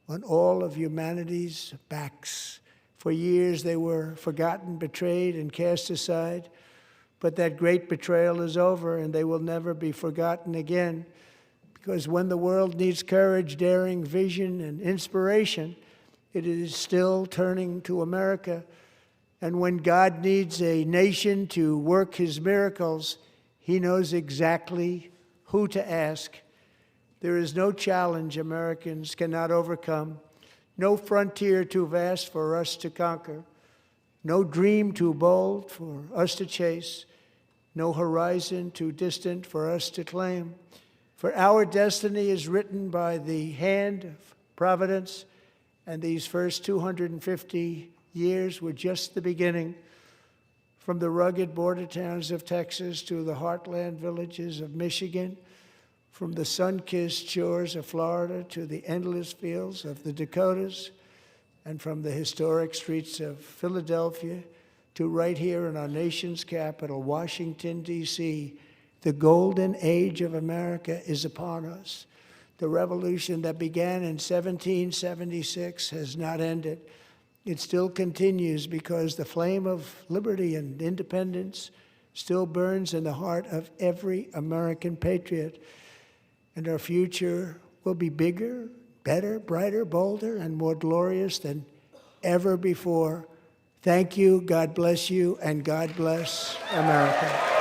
on all of humanity's backs. For years they were forgotten, betrayed, and cast aside. But that great betrayal is over, and they will never be forgotten again. Because when the world needs courage, daring, vision, and inspiration, it is still turning to America. And when God needs a nation to work his miracles, he knows exactly who to ask. There is no challenge Americans cannot overcome, no frontier too vast for us to conquer, no dream too bold for us to chase, no horizon too distant for us to claim. For our destiny is written by the hand of providence, and these first 250 years were just the beginning. From the rugged border towns of Texas to the heartland villages of Michigan, from the sun-kissed shores of Florida to the endless fields of the Dakotas, and from the historic streets of Philadelphia to right here in our nation's capital, Washington, D.C., the golden age of America is upon us. The revolution that began in 1776 has not ended. It still continues because the flame of liberty and independence still burns in the heart of every American patriot. And our future will be bigger, better, brighter, bolder, and more glorious than ever before. Thank you, God bless you, and God bless America.